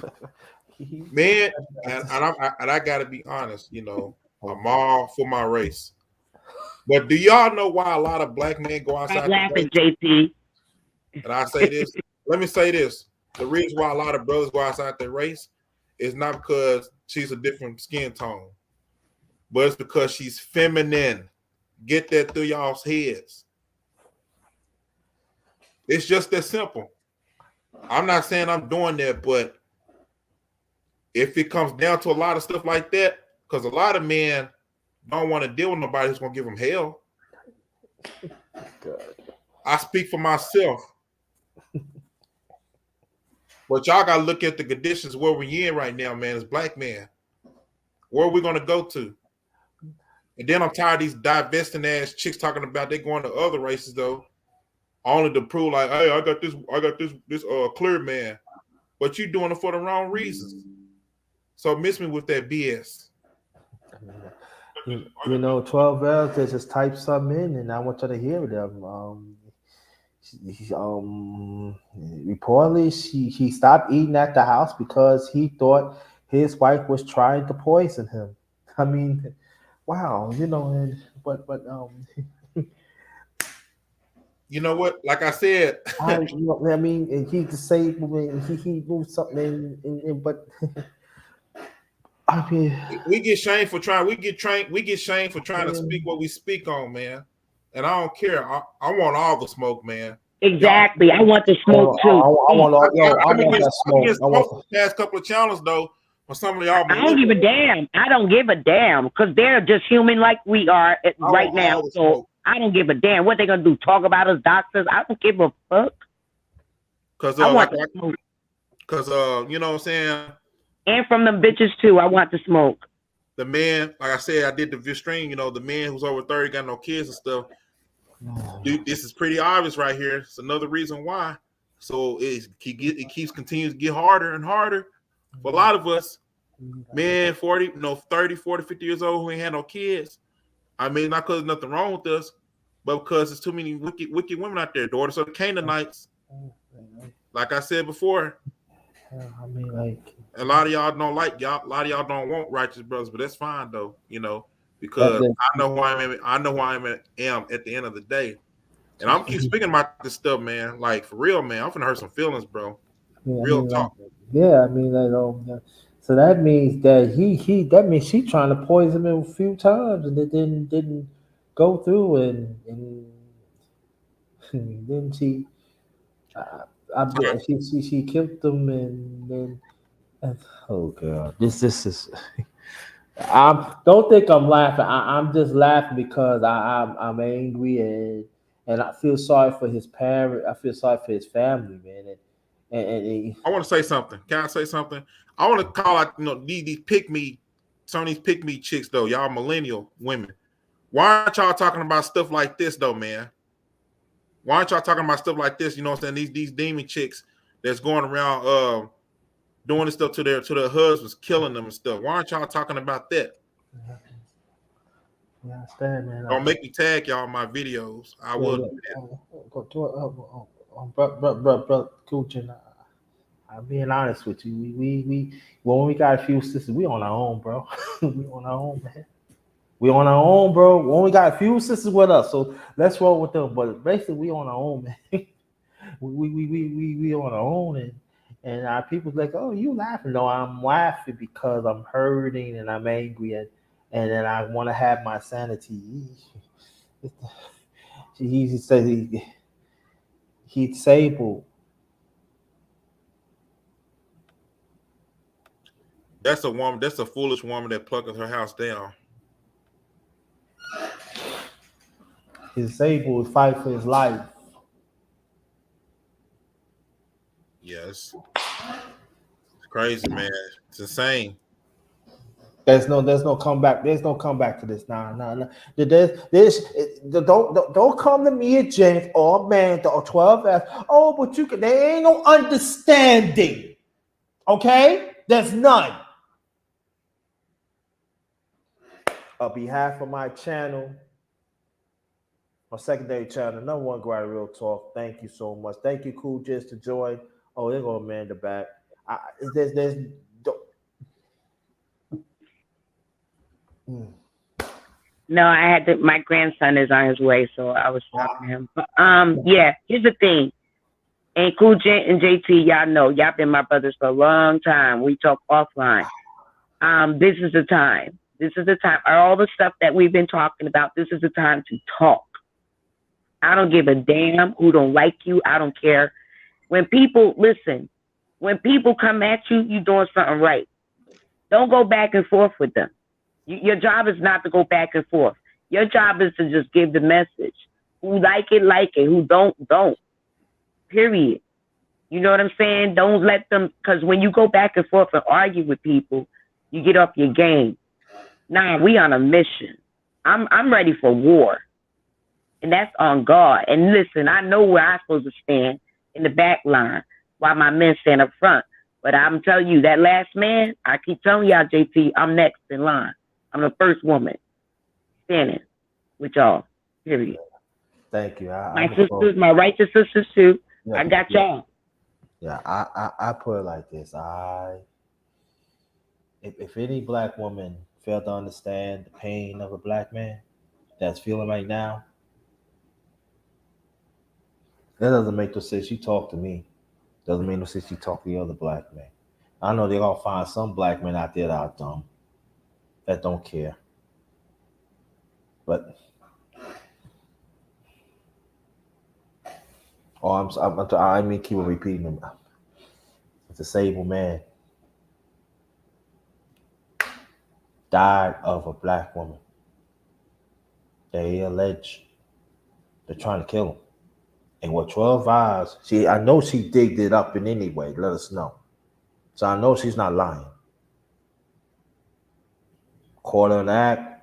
man, and I gotta be honest. I'm all for my race. But do y'all know why a lot of black men go outside? Stop laughing, JP. And I say this. Let me say this. The reason why a lot of brothers go outside their race is not because she's a different skin tone, but it's because she's feminine. Get that through y'all's heads. It's just that simple. I'm not saying I'm doing that, but if it comes down to a lot of stuff like that, because a lot of men don't want to deal with nobody who's going to give them hell. God. I speak for myself. But y'all got to look at the conditions where we're in right now, man, as black men. Where are we going to go to? And then I'm tired of these divesting ass chicks talking about they going to other races though, only to prove like, hey, I got this clear man, but you doing it for the wrong reasons. So miss me with that BS. You know, 12 L's, they just type something in, and I want you to hear them. Reportedly, he stopped eating at the house because he thought his wife was trying to poison him. I mean, wow, you know, and but you know what? Like I said, I mean, and he disabled and he moved something, but I mean, we get shamed for trying. We get shamed for trying to speak what we speak on, man. And I don't care. I want all the smoke, man. Exactly. I want the smoke too. I want that smoke. I want the past couple of channels though. For some of y'all, I don't give a damn. I don't give a damn because they're just human like we are right now. So I don't give a damn what they're gonna do. Talk about us doctors. I don't give a fuck. Because I want the smoke. Because you know what I'm saying. And from them bitches too. I want the smoke. The man, like I said, I did the stream. You know, the man who's over 30 got no kids and stuff. Dude, this is pretty obvious right here. It's another reason why. So it keeps continuing to get harder and harder for a lot of us. Men 30, 40, 50 years old who ain't had no kids. I mean, not because there's nothing wrong with us, but because there's too many wicked women out there, daughters of the Canaanites. Like I said before, I mean, like a lot of y'all don't like y'all. A lot of y'all don't want righteous brothers, but that's fine though, because I know who I am. I know who I am at the end of the day, and I'm keep speaking about this stuff, man. Like for real, man. I'm finna hurt some feelings, bro. Real talk. Yeah, I mean, so that means that that means she trying to poison him a few times and it didn't go through, and then she she killed them, and then oh god, this is. I don't think I'm laughing. I'm just laughing because I'm angry, and I feel sorry for his parent. I feel sorry for his family, man. And I want to say something. Can I say something? I want to call out, these pick-me, some of these pick-me chicks, though. Y'all millennial women. Why aren't y'all talking about stuff like this, though, man? Why aren't y'all talking about stuff like this? You know what I'm saying? These demon chicks that's going around doing this stuff to their husbands, killing them and stuff. Why aren't y'all talking about that? Yeah, I understand, man. Don't make me tag y'all in my videos. I will do that. Bro, Coochie, I'm being honest with you. We when we got a few sisters, we on our own, bro. We on our own, man. We on our own, bro. We only got a few sisters with us, so let's roll with them. But basically, we on our own, man. we on our own, and our people's like, oh, you laughing? No, I'm laughing because I'm hurting and I'm angry, and then I want to have my sanity. He said he disabled. That's a woman. That's a foolish woman that plucked her house down. He's disabled to fight for his life. Yes, it's crazy, man. It's insane. There's no comeback. There's no comeback to this. Nah. Don't come to me at James or man or 12F. Oh, but there ain't no understanding. Okay, there's none. On behalf of my channel, my secondary channel, number one Grind Real Talk. Thank you so much. Thank you, Cool Jizz, to join. Oh, they're gonna man the back. No, I had to. My grandson is on his way, so I was talking to him. But yeah. Here's the thing. And Cool J and JT, y'all know, y'all been my brothers for a long time. We talk offline. This is the time. This is the time. All the stuff that we've been talking about. This is the time to talk. I don't give a damn who don't like you. I don't care. When people listen, when people come at you, you doing something right. Don't go back and forth with them. Your job is not to go back and forth. Your job is to just give the message. Who like it, who don't. Period. You know what I'm saying? Don't let them, because when you go back and forth and argue with people, you get off your game. Nah, we on a mission. I'm ready for war. And that's on God. And listen, I know where I'm supposed to stand in the back line while my men stand up front. But I'm telling you, that last man, I keep telling y'all, JT, I'm next in line. I'm the first woman standing with y'all. Period. Thank you. My sisters, my righteous sisters too. Yeah, I got y'all. Yeah, I put it like this. If any black woman failed to understand the pain of a black man that's feeling right now, that doesn't make no sense. She talk to me. Doesn't make no sense she talk to the other black men. I know they're gonna find some black men out there that are dumb, that don't care. But I mean, keep on repeating them. A disabled man died of a black woman. They allege they're trying to kill him. And what 12 hours, I know she digged it up in any way, let us know. So I know she's not lying. Caught her in the act.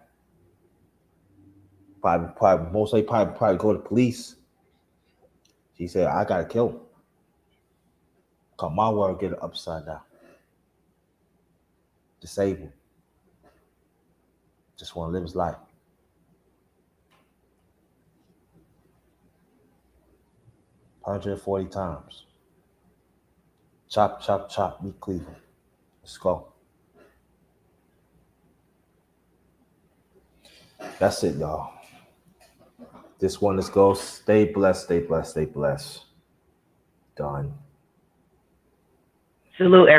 Probably go to police. She said, I gotta kill him. Cause my world get it upside down. Disabled. Just want to live his life. $140 times. Chop, chop, chop. Meet Cleveland. Let's go. That's it, y'all. This one, let's go. Stay blessed, stay blessed, stay blessed. Done. Salute everybody.